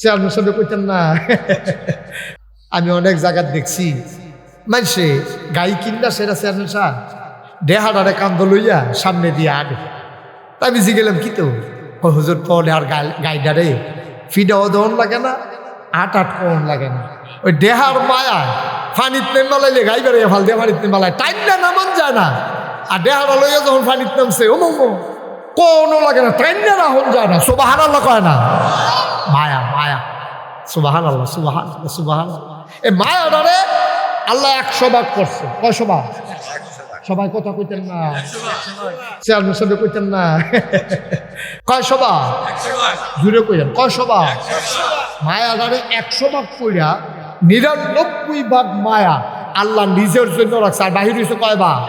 Chairman সাহেব কইতেন না আমি অনেক জায়গা দেখছি মানুষে গাই কিনলা সেটা চেয়ারম্যান সাহেব দেহাটারে কান্দ লইয়া সামনে দিয়ে আনে। তাই বেশি গেলাম কি তো হুজুর পরে আর গাইডারে ফিডাও দেওয়ান লাগে না, আট কোন লাগে না, ওই দেহার মায়া ফানিতে মেলাইলে গাই বেড়ে ফাল দিয়ে ফানিতে মেলায় টাইম না নামান যায় না। আর দেহারা লইয়া যখন ফানিতে নামছে ও কোনো লাগে না, টাইম না হন যায় না, সুবহানাল্লাহ কয় না, মায়া মায়া সুবহানাল্লাহ সুবহানাল্লাহ সুবহানাল্লাহ। এই মায়াটারে আল্লাহ 100 ভাগ করছে। কয়শো ভাগ? সবাই কথা কইতেন না, চেয়ারম্যান সাহেব কইতেন না, কয়শো ভাগ? জুড়ে কইলেন কয়শো ভাগ? মায়াটারে 100 ভাগ কইরা 99 ভাগ মায়া আল্লাহ নিজের জন্য রাখছে। আর বাহির হইছে কয় ভাগ?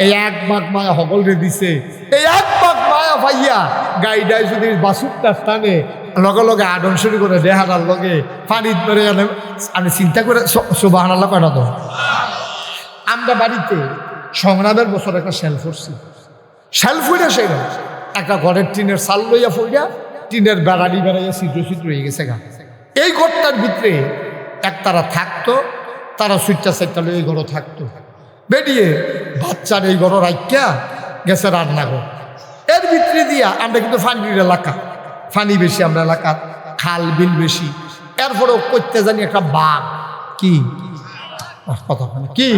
এই 1 ভাগ মায়া সকলরে দিছে। এই 1 ভাগ মায়া ভাইয়া গাইডাই যদি বাসুকটা স্থানে লগে লগে আদম শুরু করে দেহাটার লগে পানি ধরে আমি চিন্তা করে সুবহানাল্লাহ কয় না তো। আমরা বাড়িতে সংগ্রামের বছর একটা শেল ফুটছি, শেল ফুইরা সেটা একটা ঘরের টিনের চাল লইয়া ফুইরা টিনের বেড়ানি বেড়াইয়া ছিদ্র ছিদ্র হয়ে গেছে গা। এই ঘরটার ভিতরে তারা থাকতো, তারা সুইটটা সাইটটা লই এই ঘরও থাকতো। বেরিয়ে বাচ্চার এই ঘর রাইকা গেছে রান্নাঘর। এর ভিতরে দিয়া আমরা কিন্তু ফানির এলাকা, ফানি বেশি আমরা এলাকার, খাল বিল বেশি। এরপরেও করতে জানি একটা বাঘ, কি কথা কি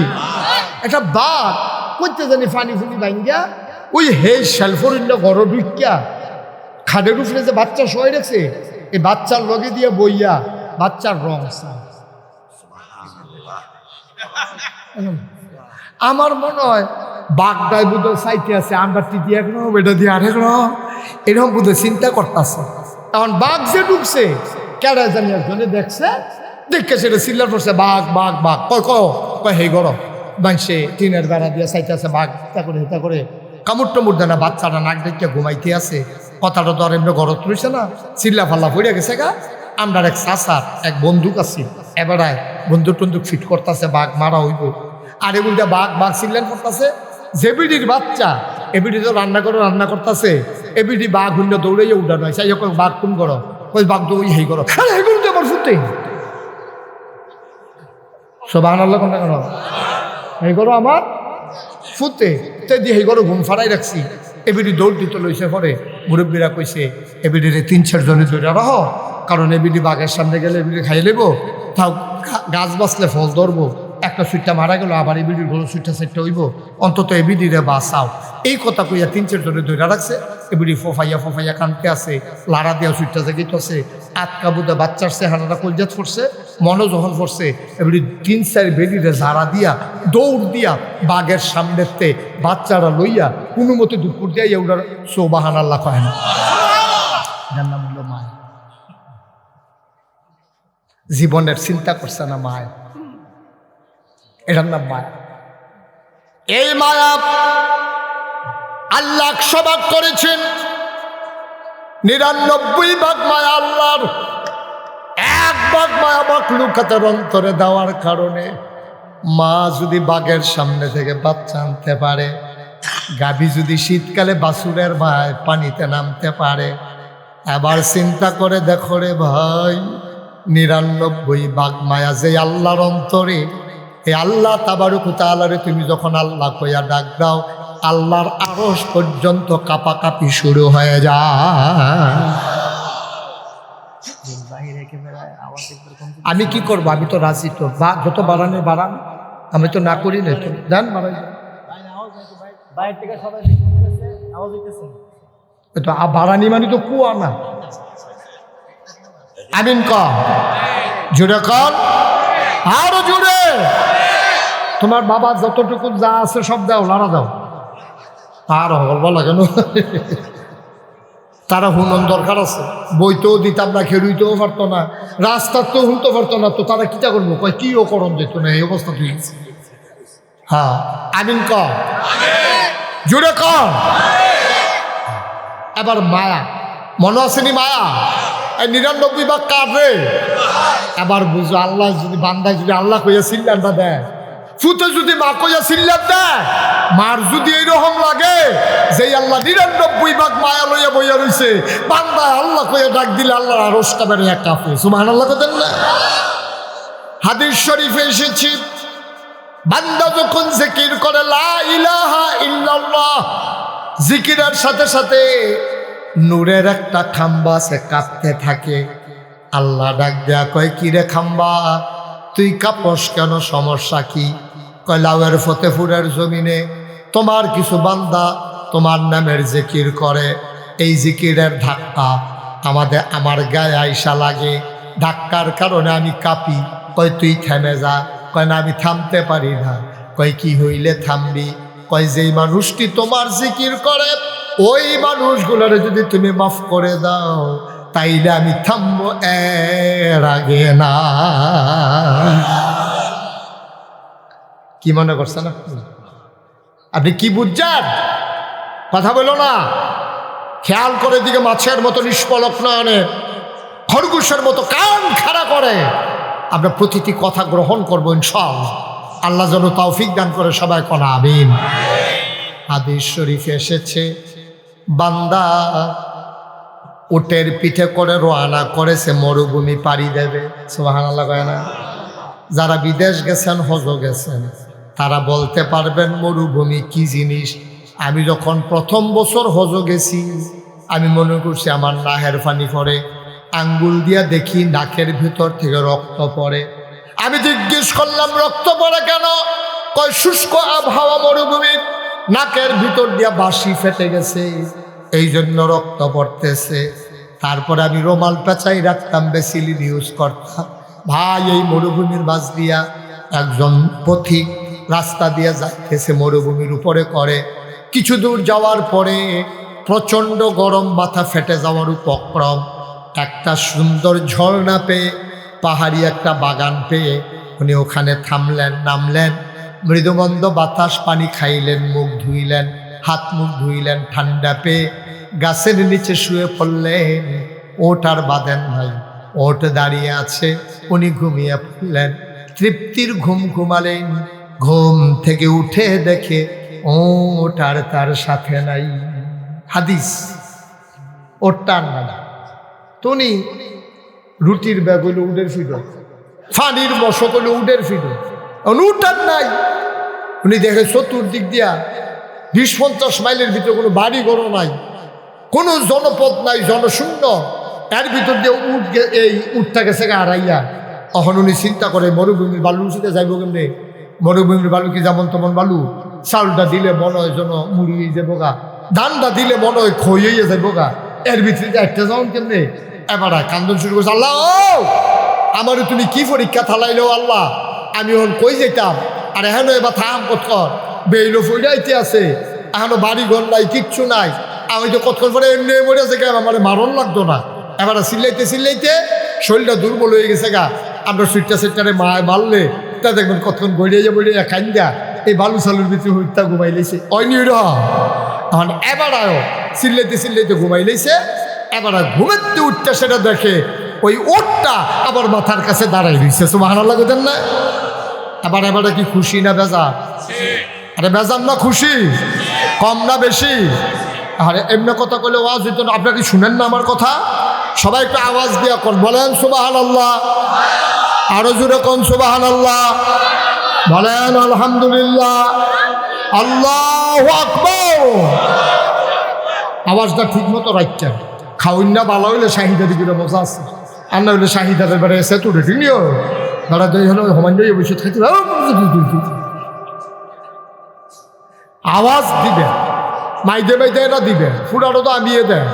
একটা বাঘ করতে জানি ফানি ফুনি ভাঙ্গিয়া ওই হে শেলফরিন্ড ঘর ঢুকিয়া খাদের উপরে যে বাচ্চা শোয় রেখেছে এই বাচ্চার লগে দিয়ে বইয়া বাচ্চার রং। আমার মনে হয় বাঘটাই বুধ সাইতে আছে, আমরা টিটি এখনো বেটা দিয়ে আরেক এরকম বুধ চিন্তা করতেছে। তখন বাঘ যে ঢুকছে কেডা জানি একজনে দেখছে, দেখে সেটা সিল্লার পড়ছে বাঘ বাঘ বাঘ কয় হে গরম বাংশে টিনের বেড়া দিয়ে সাইতে আছে বাঘ তা করে হেতা করে কামড় টামুর দেয় না, বাচ্চাটা নাক দেখে ঘুমাইতে আছে। কথাটা তো আর এমনি ঘরত রয়েছে না, চিল্লা ফাল্লা পড়ে গেছে গা। আমরা এক চাষার এক বন্দুক আছে, এবারায় বন্দুক টন্দুক ফিট করতেছে বাঘ মারা হইব। আর এগুলো বাঘ বাঘ চিল্লান করতেছে। জেবিডির বাচ্চা এবিডি তো রান্না করতেছে, এবিডি বাঘ হইল দৌড়াইয়া উঠা নয় চাই বাঘ কোন করো, ওই বাঘ তো ওই হেই করো, এগুলো তো আমার ফুটে সুবহানাল্লাহ কোনটা কেন এই করো আমার ফুটে তে দিয়ে এই করো ঘুম ফাড়াই রাখছি। এবিডি দৌড় দিতে লইছে পরে মুরব্বীরা কইছে এবিডিরে 3-4 জনে ধরে রাখ, কারণ এবিডি বাঘের সামনে গেলে এবিডি খাই লেবো, তাও গাছ বাঁচলে ফল ধরবো। একটা সুইটটা মারা গেল, আবার এবিডির গরু সুইটটা সেটটা হইব, অন্তত এবিডিরে বাঁচাও। এই কথা কইয়া 3-4 জনে ধরে রাখছে। এবিডি ফোফাইয়া কানতে আছে, লাড়া দিয়া সুইটটা জাগিতেছে, আটকা বুধা বাচ্চার চেহারাটা কলজাত পড়ছে, মনও যখন পড়ছে এবিডি 3-4 বেডিরে ঝাড়া দিয়া দৌড় দিয়া বাঘের সামনেতে বাচ্চারা লইয়া কোনো মতে দুপুর দিয়া এগুলার সুবহানাল্লাহ কয় না। যার নাম হলো মায়া। জীবনের চিন্তা করছে না মায়া, এটার নাম মায়া। এই মায়া আল্লাহ 100 ভাগ করেছেন, 99 ভাগ মায়া আল্লাহর, 1 ভাগ মায়া মাখলুকাতের অন্তরে দেওয়ার কারণে মা যদি বাঘের সামনে থেকে বাচ্চা আনতে পারে, গাভী যদি শীতকালে বাছুরের ভাই পানিতে নামতে পারে, এবার চিন্তা করে দেখো রে ভাই 99 ভাগ মায়া যে আল্লাহর অন্তরে, এই আল্লাহ তাবারক ওয়া তাআলারে তুমি যখন আল্লাহ কইয়া ডাক দাও, আল্লাহর আরশ পর্যন্ত কাঁপাকাঁপি শুরু হয়ে যায়। আমি কি করবো? আমি তো রাজি, তো যত বাড়ানো বাড়ান, আমি তো না করি না তো জান বাড়াই তো বাড়ানি মানে তো কুয়া না। আমিন কর, জুড়ে কর, আরো জুড়ে। তোমার বাবা যতটুকু যা আছে সব দাও, লাড়া দাও, আর বলবো না কেন? তারা হুনন দরকার আছে, বইতেও দিতাম না, খেলুইতেও পারতো না, রাস্তার তো হুনতে পারতো না, তো তারা কিটা করবো? কয় কিও করণ যেত না, এই অবস্থা তুই। হ্যাঁ আমিন কর, জুড়ে কর। এবার মায়া, মনে আসেনি মায়া? এই 99 ভাগ কার রে? এবার বুঝো আল্লাহ যদি বান্দায় যদি আল্লাহ কইয়া সিল্লানটা দেয়, ফুতে যদি মা কইয়া সিল্লাত দেয়, মার যদি এইরকম লাগে যে আল্লাহ 99 ভাগ মায়া লইয়া বইয়া রইছে, বান্দা আল্লাহ কইয়া ডাক দিলে আল্লাহর আরশটা বেড়ে কাঁপে। সুবহানাল্লাহ কইতেন না? হাদিস শরীফে এসেছে, বান্দা যখন জিকির করে লা ইলাহা ইল্লাল্লাহ, জিকিরের সাথে সাথে নূরের একটা খাম্বা সে কাঁপতে থাকে। আল্লাহ ডাক দেয়া কয়, কি রে খাম্বা, তুই কাঁপস কেন, সমস্যা কি? কয়, লাউয়ের ফতেপুরের জমিনে তোমার কিছু বান্দা তোমার নামের জিকির করে, এই জিকিরের ধাক্কা আমার গায়ে আইসা লাগে, ধাক্কার কারণে আমি কাঁপি। কয়, তুই থেমে যা। কয়, না, আমি থামতে পারি না। কয়, কি হইলে থামবি? কয়, যেই মানুষটি তোমার জিকির করে ওই মানুষগুলোর যদি তুমি মাফ করে দাও তাইলে আমি থামবো, এর আগে না। কি মনে করছেন আপনি? কি বুঝছেন? কথা বলো না, খেয়াল করে দিকে মাছের মতো নিষ্পলক নয়নে, খরগোশের মতো কান খাড়া করে আমরা প্রতিটি কথা গ্রহণ করবো ইনশাআল্লাহ। আল্লাহ যেন তৌফিক দান করে, সবাই কোনা আমিন। হাদিস শরীফে এসেছে, বান্দা উটের পিঠে করে রওনা করেছে, মরুভূমি পাড়ি দেবে। সুবহানাল্লাহ কয় না? যারা বিদেশ গেছেন, হজ গেছেন, তারা বলতে পারবেন মরুভূমি কি জিনিস। আমি যখন প্রথম বছর হজ গেছি, আমি মনে করছি আমার নাহের পানি পড়ে, আঙ্গুল দিয়া দেখি নাকের ভিতর থেকে রক্ত পড়ে। আমি জিজ্ঞেস করলাম, রক্ত পড়ে কেন? কয়, শুষ্ক আবহাওয়া মরুভূমির, নাকের ভিতর দিয়া বাঁশি ফেটে গেছে, এই জন্য রক্ত পড়তেছে। তারপরে আমি রুমাল পেঁচাই রাখতাম, বেসিলিন ইউজ করতাম। ভাই, এই মরুভূমির মাঝ দিয়া একজন পথিক রাস্তা দিয়ে যাইতেছে, মরুভূমির উপরে করে। কিছু দূর যাওয়ার পরে প্রচণ্ড গরম, মাথা ফেটে যাওয়ার উপক্রম। একটা সুন্দর ঝর্ণা পেয়ে, পাহাড়ি একটা বাগান পেয়ে উনি ওখানে থামলেন, নামলেন, মৃদুমন্দ বাতাস পানি খাইলেন, মুখ ধুইলেন, হাত মুখ ধুইলেন, ঠান্ডা পেয়ে গাছের নিচে শুয়ে পড়লেন। ওট আর বাঁধেন ভাই, ওট দাঁড়িয়ে আছে, উনি ঘুমিয়ে পড়লেন। তৃপ্তির ঘুম ঘুমালেন, ঘুম থেকে উঠে দেখে ওট আর তার সাথে নাই। হাদিস, ওটটা নাই। উনি রুটির ব্যাগ হইল উডের ফিডো, ফানির মশক হইল উডের ফিডো, উঠার নাই। উনি দেখে চতুর্দিক দিয়া 20-50 মাইলের ভিতরে কোনো বাড়ি ঘর নাই, কোনো জনপদ নাই, জনশূন্য। এর ভিতর দিয়ে এই উঠটা গেছে হারাইয়া। তখন উনি চিন্তা করে, মরুভূমির বালু উঁচিতে যাইব কেমনে? মরুভূমির বালু কি যেমন তেমন বালু? চাউলটা দিলে মনে হয় যেন মুড়ি যাবো গা, ধানটা দিলে মনে হয় খইয়ে যাইব গা, এর ভিতরে একটা যেমন কেমনে? এবার কান্দন শুরু করছে, আল্লাহ আমারে তুমি কি পরীক্ষা থালাইলো আল্লাহ, আমি এখন কই যেতাম, আর এখনো এবার থাম কতক্ষণ, বেইলো ফইরাইতে আছে, এখনো বাড়ি ঘর নাই, কিচ্ছু নাই। আমি তো কতক্ষণ পরে এমনি মরে আছে গা, আমার মারণ লাগতো না। এবার চিল্লাইতে চিল্লাইতে শরীরটা দুর্বল হয়ে গেছে গা। আমরা সুইটটা সেটারে মারলে তা দেখবেন কতক্ষণ বইড়িয়া বইড়িয়া খাইন্দা এই বালু সালুর ভিতরে হইতা ঘুমাই লাইছে। অয়নি এখন এবার আয়ো চিল্লাইতে চিল্লাইতে ঘুমাই লাইছে। এবার ঘুমাতে উঠতে সেটা দেখে ওই ওটটা আবার মাথার কাছে দাঁড়াই দিচ্ছে। সুবহানাল্লাহ কইতেন না? এবার কি খুশি না বেজার? আরে বেজার না খুশি? কম না বেশি? আরে এমনি কথা কইলে ওয়াজ হইতো না। আপনারা কি শুনেন না আমার কথা? সবাই একটু আওয়াজ দিয়া কর, বলেন সুবহানাল্লাহ। আরো জোরে কোন সুবহানাল্লাহ, বলেন আলহামদুলিল্লাহ, আল্লাহু আকবার। আওয়াজটা ঠিক মতো রাখছেন। খাওয়ান না ভালো হইলে শাহিদা দিকে মজা আছে, আর না হইলে শাহিদাদের বেড়ে এসে তো রেডি নিও ধরা দুই হলো হমান বসে থাকতে আওয়াজ দিবে, মাইদে মাইদে এটা দিবে, ফুটারও তো আমিয়ে দেয়,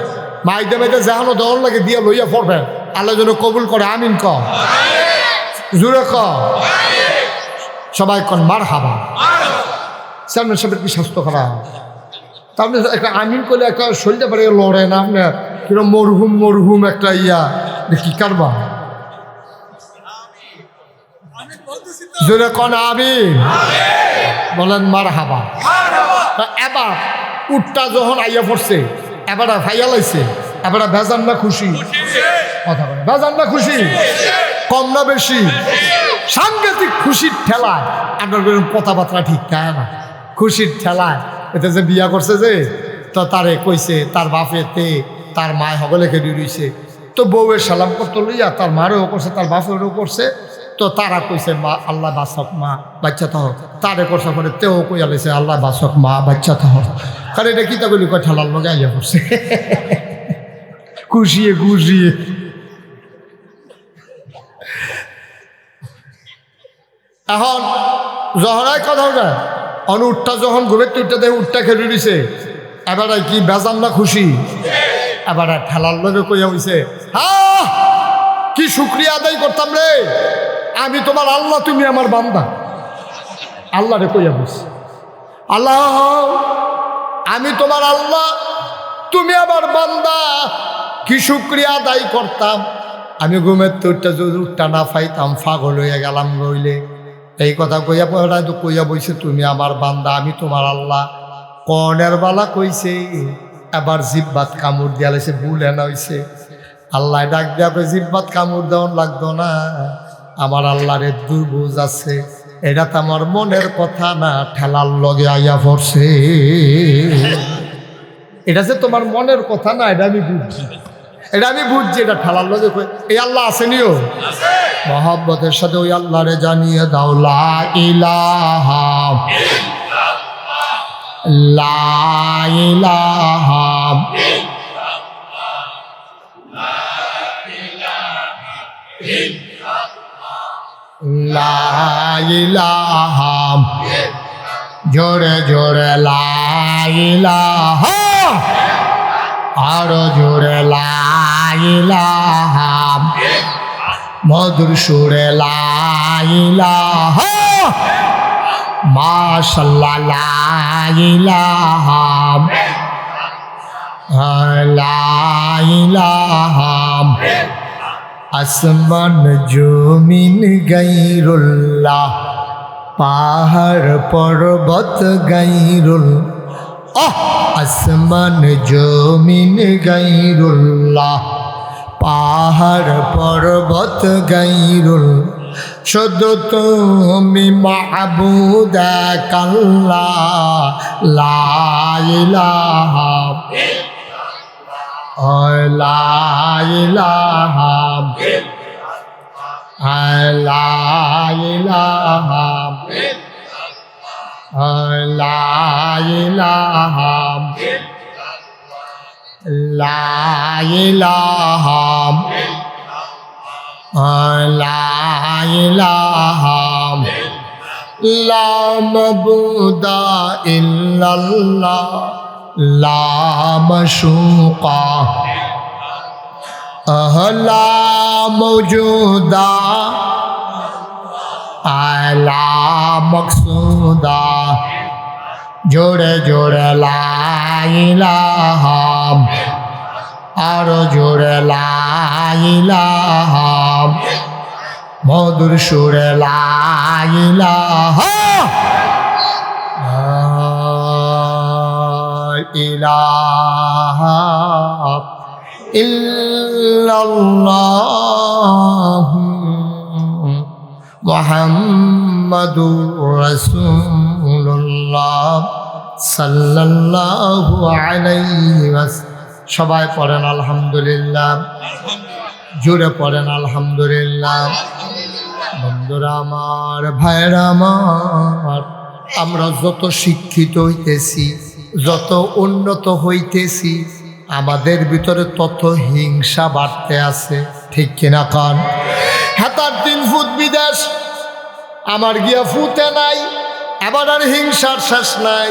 মাইদে মাইদে যাহানো দেওয়ার লাগে দিয়ে লইয়া পড়বেন। আল্লাহ যেন কবুল করে, আমিন ক, জুড়ে ক, সবাই কন মার হাবা। চেয়ারম্যান সাহেবের কি স্বাস্থ্য খারাপ? তারপরে একটা আমিন করলে একটা শরীরটা পারে লড়ে না আপনার, কিরকম মরহুম মরহুম একটা ইয়া, কি কারবা জোরে কন আমিন, বলেন মার হাবা। এবার উটটা যখন আইয়া পড়ছে, এবার ভাইয়া লাইছে, এবার বেজান না খুশি? কথা বলে বেজান না খুশি? কম না বেশি? সাংঘাতিক খুশির ঠেলায় আপনার কথাবার্তা ঠিক থাকে না, খুশির ঠেলায় এতে যে বিয়া করছে যে তো তারে কইছে তার বাপেতে তার মায় হগলে খেলি রইছে, তো বউয়ের সালাম করতে লইয়া তার মারেও করছে তার বাপেরও করছে, তো তারা কইছে মা আল্লাহ বাসক মা বাচ্চা থাহ, তারে করছে পরে তেও কইয়া লেছে আল্লাহ বাসক মা বাচ্চা থাহ। কারণ এটা কিতা কইলি কয় ঠেলার লগে আইয়া পড়ছে খুশিয়ে খুশিয়ে। এখন জহরায় কথা ওটা উঠটা যখন ঘুমের উঠটা দেখে উঠটা খেলে দিছে, এবারে কি বেজান না খুশি, এবারে ঠেলার লগে কইয়া হইছে হ্যাঁ কি শুক্রিয়া আদায় করতাম রে, আমি তোমার আল্লাহ তুমি আমার বান্দা। আল্লাহ রে কইয়া বলছে আল্লাহ আমি তোমার আল্লাহ তুমি আমার বান্দা, কি শুক্রিয়া আদায় করতাম, আমি ঘুমের তোরটা যদি উঠটা না পাইতাম পাগল হইয়া গেলাম রইলে। এই কথা কইয়া পড়া তো কইয়া বইছে তুমি আমার বান্দা আমি তোমার আল্লাহ। কর্ণের বালা কইছে এবার জিব্বাত কামড় দিয়া লাইছে ভুল এনা হইছে। আল্লাহ ডাক দিয়া জিব্বাত কামড় দেওয়ান লাগতো না, আমার আল্লাহরে দুর্বুঝ আছে, এটা তো আমার মনের কথা না, ঠেলার লগে আইয়া পড়ছে। এটা যে তোমার মনের কথা না এটা আমি বুঝছি, এটা আমি বুঝছি, এটা ঠেলার লগে এই আল্লাহ আসেনিও মহব্বতের সাথে ওই আল্লাহরে জানিয়ে দাও লা ইলাহা লা ইলাহা লা ইলাহা জোরে জোরে লা ইলাহা আরো জোরে লা ইলাহা মধুর সুরে লা ইলাহা মাশাআল্লাহ লা ইলাহা লা ইলাহা আসমান জমিন গায়রুল্লাহ পাহাড় পর্বত গায়রুল্লাহ আসমান জমিন গায়রুল্লাহ পাহাড় পর্বত গায়রুল্লাহ শুধু তুমি মাহবুদ আল্লাহ লা ইলাহা লা ইলাহা লা ইলাহা লা ইলাহা লা ইলাহা লা ইলাহা লা মাবুদা ইল্লাল্লাহ লা মাশুকা লা মওজুদা লা মকসুদা জোরে জোরে লা ইলাহা আরো জোরে লা ইলাহা মধুর সুরে লা ইলাহা ইলাহা ইল্লাল্লাহ মুহাম্মাদুর রাসূলুল্লাহ সাল্লাল্লাহু আলাইহি ওয়াসাল্লাম। সবাই পড়েন আলহামদুলিল্লাহ, জোরে পড়েন আলহামদুলিল্লাহ। বন্ধুরা আমার, ভাইরা আমার, আমরা যত শিক্ষিত হইতেছি, যত উন্নত হইতেছি, আমাদের ভিতরে তত হিংসা বাড়তে আছে, ঠিক কিনা কান? হেতার 3 ফুট বিদেশ, আমার গিয়া ফুটে নাই, এবার আর হিংসার শেষ নাই।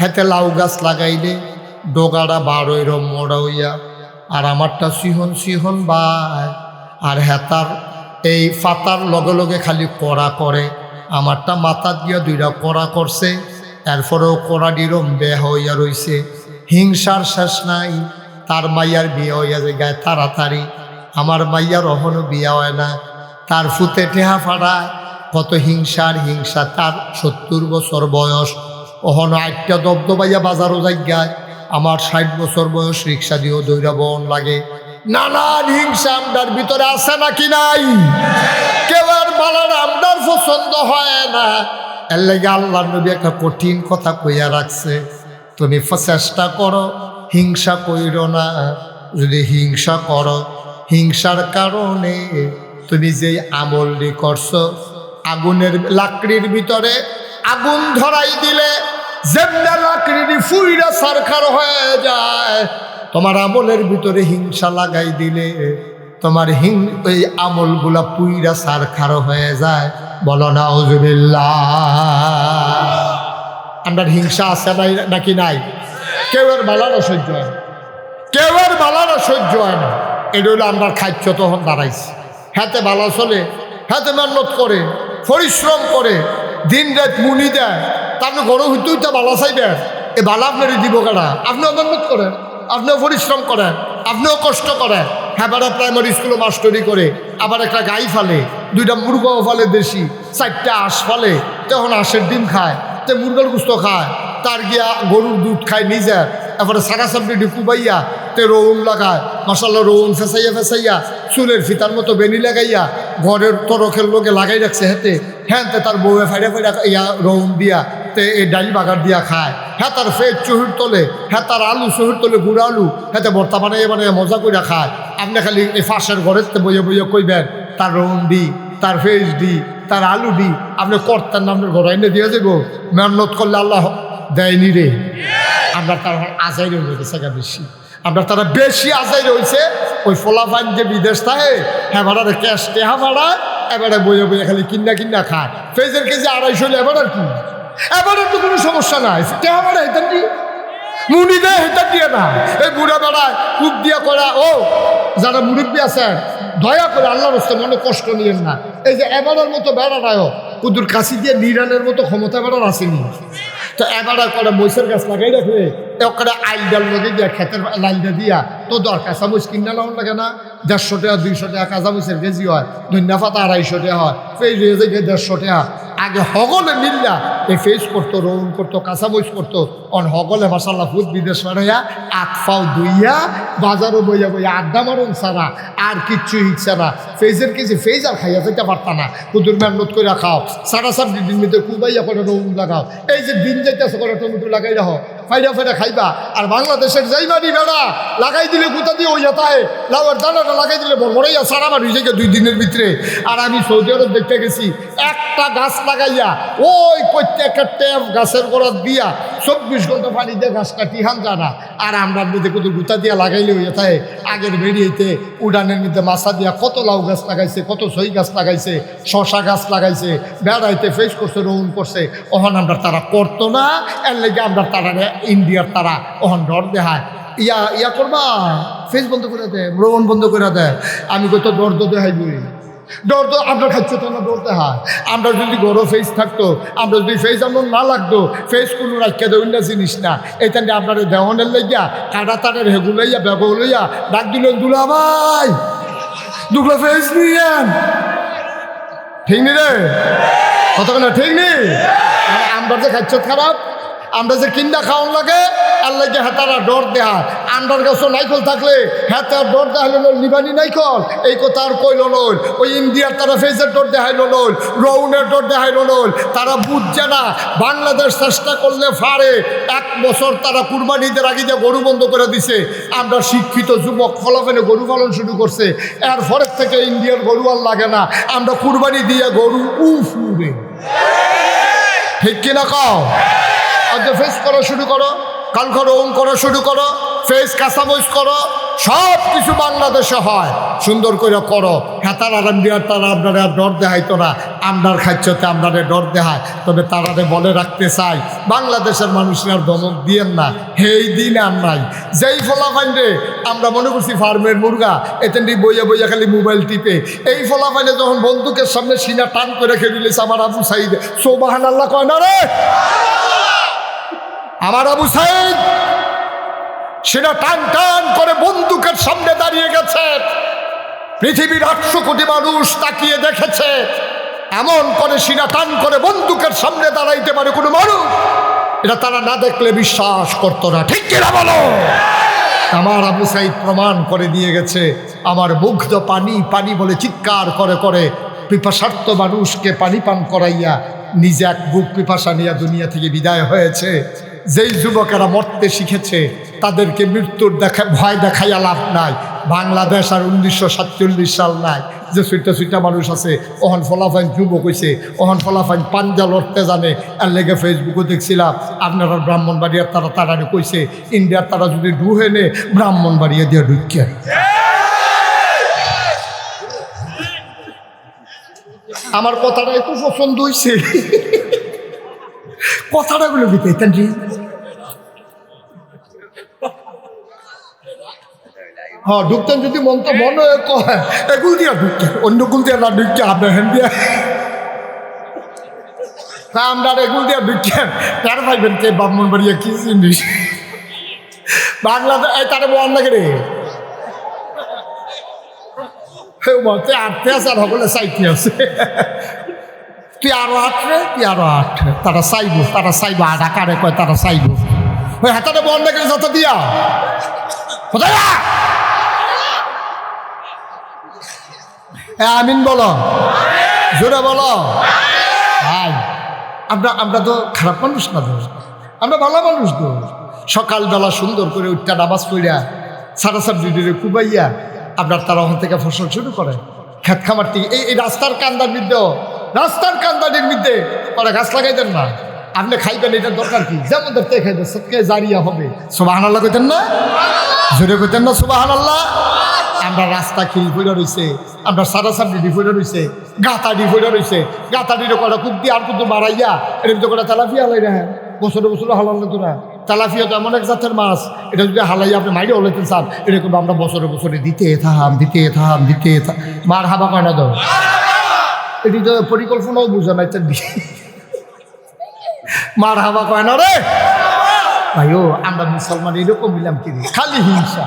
হেতে লাউ গাছ লাগাইলে ডোগাটা বারোইর মোড়া হইয়া, আর আমারটা সিহন সিহন বাই, আর হেতার এই ফাতার লগে লগে খালি কড়া করে, আমারটা মাথা দিয়া 2টা কড়া করছে, এরপরেও কড়া ডিরম বেহ হইয়া রইছে। হিংসার শেষ নাই। তার মাইয়ার বিয়ে হইয়া যায় গায়ে তাড়াতাড়ি, আমার মাইয়ার অহনো বিয়া হয় না, তার ফুতে টেহা ফাড়ায়, কত হিংসার হিংসা। তার 70 বছর বয়স, অহনো 8টা দবদবাইয়া বাজারও জায়গায়, আমার 60 বছর বয়স, রিক্সা দিয়েও দৌড়া বন লাগে। নানান হিংসা আমরার ভিতরে আছে নাকি নাই? কেউ আর বালাটা আপনার পছন্দ হয় না, এর লাগে আল্লাহ নবী একটা কঠিন কথা কইয়া রাখছে, তুমি চেষ্টা করো হিংসা কইরো না। যদি হিংসা করো, হিংসার কারণে তুমি যেই আমলটি করছো, আগুনের লাকড়ির ভিতরে আগুন ধরাই দিলে যেমন লাকড়ি ফুইরা সারখার হয়ে যায়, তোমার আমলের ভিতরে হিংসা লাগাই দিলে তোমার ওই আমলগুলা পুইরা সারখার হয়ে যায়। বলো না আউযুবিল্লাহ। আমরা হিংসা আছে নাই নাকি নাই? কেউ এর বালানো সহ্য হয় না, কেউ এর বালানো সহ্য হয় না। এটা হলো আমরা খাদ্য তখন দাঁড়াইছি। হাতে বালা চলে, হাতে মেহনত করে, পরিশ্রম করে, দিন রাত মুনি দেয়, তারপরে গরু হইতে বালা চাইবেন, এ বালা আপনার দিব কারা? আপনিও মেহনত করেন, আপনিও পরিশ্রম করেন, আপনিও কষ্ট করেন। হ্যাঁ, বেড়া প্রাইমারি স্কুলে মাস্টারি করে, আবার একটা গাই ফালে, দুইটা মুরগাও ফালে দেশি, 4টা হাঁস ফালে, তখন হাঁসের ডিম খায়, তে মুরগার গুস্ত খায়, তার গিয়া গরুর দুধ খায় নিজে, তারপরে সারা সাবডি কুবাইয়া তে রৌন লাগায়, মশালা রৌন ফেসাইয়া ফেসাইয়া চুলের ফিতার মতো বেনি লাগাইয়া ঘরের তরকের লোকে লাগাই রাখছে হাতে। হ্যাঁ, তার বউয়ে ফাইডা ফাইডা ইয়া রৌন দিয়া তে এই ডাইল বাগার দিয়া খায়। হ্যাঁ, তার ফেজ চুহির তোলে, হ্যাঁ তার আলু চুহির তোলে, গুড় আলু, হ্যাঁ ভর্তা বানাইয়া বানাইয়া মজা করে খায়। আপনি খালি এই ফাঁসের ঘরের বইয়ে বইয়ে কইবেন তার রৌন দি, তার ফেজ দি, তার আলু দি, আপনি কর্তার নামের ঘর আইনে দিয়ে যাবো। মেহনত করলে আল্লাহ দেয়নি রে। আমরা তার আজাই রয়ে গেছে বেশি, আমরা তারা বেশি আজাই রয়েছে। ওই ফলাফান যে বিদেশ থাকে, হ্যাঁ ভাড়া ক্যাশ টেহা ভাড়া, এবারে বইয়ে বইয়ে খালি কিনা কিনা খায়। ফেজের কেজি 250, এবার আর কি, এবার তো কোনো সমস্যা নাই। টেহা ভাড়া হেতার দিয়ে মুড়ি দেয়, হেতার দিয়ে না। এই বুড়া বেড়ায় কূপ দিয়া করা। ও যারা মুরব্বী আছেন, দয়া করে আল্লাহর রাস্তা মনে কষ্ট নিয়েন না। এই যে এবারের মতো বেড়াটাও কুদুর কাশি দিয়ে নিরানের মতো ক্ষমতা বেড়ার আসেনি। তো এবার করে মহিষের গাছ লাগাই রাখলে ওখানে আইল ডাল লগে দিয়া খেতের লাইলটা দিয়া তো দরকার চামচ কিনা লাউন লাগে না। 150 টাকা 200 টাকা কাঁচামরিচের কেজি হয়, ধনিয়া পাতা 250 টাকা হয়, ফেজ হয়ে যায় 150 টাকা। আগে হগলে মিললা এই ফেস করতো, রৌন করতো, কাঁচামরিচ করতো। অন হগলে মাসাল্লাহ ফুট বিদেশ মারাইয়া 8 পাও দুইয়া বাজারও বইয়া বইয়া আড্ডা মারুন ছাড়া আর কিচ্ছু ইচ্ছা না। ফেজের কেজি ফেজ আর খাইয়া যেতে পারতা না। কুদুর মেহনত করে খাও, সারা সাবজি ডিম মধ্যে কুবাইয়া করে রৌন লাগাও। এই যে দিন যাইতেছে করে টমেটো লাগাই রাখো, ফাইডা ফাইডা খাইবা। আর বাংলাদেশের যেই বাড়ি বেড়া লাগাই দিলে কোথা দিয়ে ওই যেতায় লাউয়ের দানাটা লাগাই দিলে বড়বড়াইয়া সারা বাড়ি হয়ে যায় 2 দিনের ভিতরে। আর আমি সৌদি আরব দেখতে গেছি, একটা গাছ লাগাইয়া ওই প্রত্যেকটা ট্যাপ গাছের গোড়াত দিয়া 24 ঘন্টা পানি দিয়ে গাছ কাটি হান জানা। আর আমরা মধ্যে কত গুতা দিয়া লাগাইলে হয়ে যায়। আগের বেরিয়েতে উড়ানের মধ্যে মাছা দিয়া কত লাউ গাছ লাগাইছে, কত সই গাছ লাগাইছে, শশা গাছ লাগাইছে, বেড়াইতে ফেস করছে, রৌন করছে। ওখান আমরা তারা করতো না, এর লেগে আমরা তারা ইন্ডিয়ার তারা ওখান ডর দেখায়। ইয়া করবা, ফেস বন্ধ করে দেয়, রৌন বন্ধ করে দেয়। আমি কত ডর দেখাইবই, ডর তো আপনার খাচ্ছে তো না, ডরতে হয়। আমরা যদি গরো ফেস থাকতো, আমরা যদি ফেস আমার না লাগতো, ফেস কোনো রাখিয়া দেবেন না জিনিস না। এইখান থেকে আপনার দেওয়ানের লইয়া কাটা তারের হেগু লইয়া ব্যাগ লইয়া ডাক দিলেন, দুলা ভাই দুলা ফেস নিয়েন। ঠিক নি রে, কতক্ষণ ঠিক নেই। আমরা যে খাচ্ছ খারাপ, আমরা যে কিনা খাওয়ান লাগে আল্লাহ যে হাতারা ডর দেহা। আন্ডার গাছও নাইকল থাকলে হাতার ডর দেখাইল নল, নিবানি নাইকল এই কথা আর কইল নল। ওই ইন্ডিয়ার তারা ফেজের ডর দেখাইল নল, রৌনের ডর দেখাইল নল। তারা বুঝছে না বাংলাদেশ চেষ্টা করলে ফারে। 1 বছর তারা কুরবানিদের আগে যে গরু বন্ধ করে দিছে। আমরা শিক্ষিত যুবক ফলাফলে গরু পালন শুরু করছে। এর পরের থেকে ইন্ডিয়ার গরু আর লাগে না, আমরা কুরবানি দিয়ে গরু উফুবে। ঠিক কিনা কও? আজ ফেস করা শুরু করো, কালকে রৌন করা শুরু করো, ফেস কাঁচামরিচ করো, সব কিছু বাংলাদেশে হয়। সুন্দর করে করো। হেতার আরাম দিয়ার তারা আপনারা ডর দেখাইতো না, আমরার খাচ্ছতে আপনারে ডর দেখায়। তবে তারারে বলে রাখতে চাই, বাংলাদেশের মানুষের আর ধমক দিয়েন না। এই দিন আর নাই। যেই ফলাফাইনে আমরা মনে করছি ফার্মের মুরগা, এতেন বইয়া বইয়া খালি মোবাইল টিপে। এই ফলাফাইনে যখন বন্দুকের সামনে সিনা টান করে খেলিলেছে, আমার আবু সাইদ সুবহানাল্লাহ কয় না রে। আমার আবু সাইদ সেটা টান টান করে বন্দুকের সামনে দাঁড়িয়ে গেছে। পৃথিবীর 800 কোটি মানুষ তাকিয়ে দেখেছে। এমন করে সিনা টান করে বন্দুকের সামনে দাঁড়াইতে পারে কোনো মানুষ? এটা তারা না দেখলে বিশ্বাস করতো না। ঠিক কিনা বলো? আমার আবু সাইদ প্রমাণ করে দিয়ে গেছে। আমার মুগ্ধ পানি পানি বলে চিৎকার করে করে পিপাসার্থ মানুষকে পানি পান করাইয়া নিজে এক বুক পিপাসা নিয়ে দুনিয়া থেকে বিদায় হয়েছে। যেই যুবকেরা মরতে শিখেছে তাদেরকে মৃত্যুর ভয় দেখাইয়া লাভ নাই। বাংলাদেশ আর 1947 সাল নাই যে সুইটা মানুষ আছে, ওহন ফলাফাইন যুবক হয়েছে, ওহন ফলাফাইন পাঞ্জা লড়তে জানে। আর লেগে ফেসবুকে দেখছিলাম আপনারা ব্রাহ্মণবাড়িয়ার তারা কইছে ইন্ডিয়ার তারা যদি ডুহে নে ব্রাহ্মণবাড়িয়া দিয়ে ঢুকে। আমার কথাটা একটু পছন্দ হয়েছে, কথাটা গুলো দিতে হ্যাঁ ঢুকতেন যদি মন তো মনে এগুল দিয়া ঢুকতেন, অন্য গুল দিয়া না ঢুকছে আপনার হ্যান্ড দিয়া আমরা এগুল দিয়া ঢুকছেন। তার ভাইবেন কে ব্রাহ্মণবাড়িয়া কি জিনিস বাংলাদেশ তারা বল লাগে রে বলতে আটতে আছে আর সকলে চাইতে আছে। তুই আরো আটরে তুই আরো আট, তারা চাইবো আধা কারে কয় তারা চাইবো। ওই হাতাটা বল লাগে যত দিয়া কোথায় আমিন বলো, জোরে বলো। ভাই আমরা তো খারাপ মানুষ না, আমরা ভালো মানুষ তো। সকালবেলা সুন্দর করে উঠটা নামাজ পড়িয়া সারা সাবজিরে কুবাইয়া আপনার তারা ওখান থেকে ফসল শুরু করে খেত খামার থেকে। এই রাস্তার কান্দার মধ্যে, রাস্তার কান্দানির মধ্যে ওরা গাছ লাগাই দেন না, আপনি খাইবেন, এটার দরকার কি? যেমন দেখতে খাইবেন সবকে জারিয়া হবে। সুবহানাল্লাহ কইতেন না, জোরে কইতেন না সুবহানাল্লাহ। আমরা রাস্তা খিল ফইরা রয়েছে, আমরা সারা সাবডি ফইরা রয়েছে, গাতাডি ফইরা রয়েছে, গাতাডির কটা খুব দিয়ে আর কিন্তু বাড়াইয়া এর তো কটা তেলাপিয়া লাই না বছরে হালাল না তোরা। তেলাপিয়া তো এমন এক জাতের মাছ, এটা যদি হালাইয়া আপনি মাইরে হলাইতে চান এরকম আমরা বছরে দিতে থাম মার হাবা কয় না দাও। এটি তো পরিকল্পনাও বুঝা নাই মার হাবা কয় না রে ভাইও। আমরা মুসলমান এরকম মিলাম কি খালি হিংসা।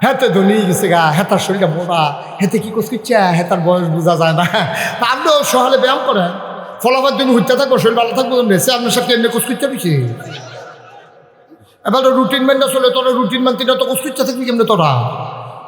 হেতে ধনী গেছে গা, হেতার শরীরটা মোটা, হেতে কি করছে, হেতার বয়স বোঝা যায় না। আপনিও সকালে ব্যায়াম করেন, ফলাফল তুমি হইতে থাকবো, শরীর ভালো থাকবো, বেশি আপনার সাথে এমনি কোচ করতে বেশি। এবার রুটিন মেনটা চলে, তোরা রুটিন মানতে তো কোচ করতে থাকবি কেমনি?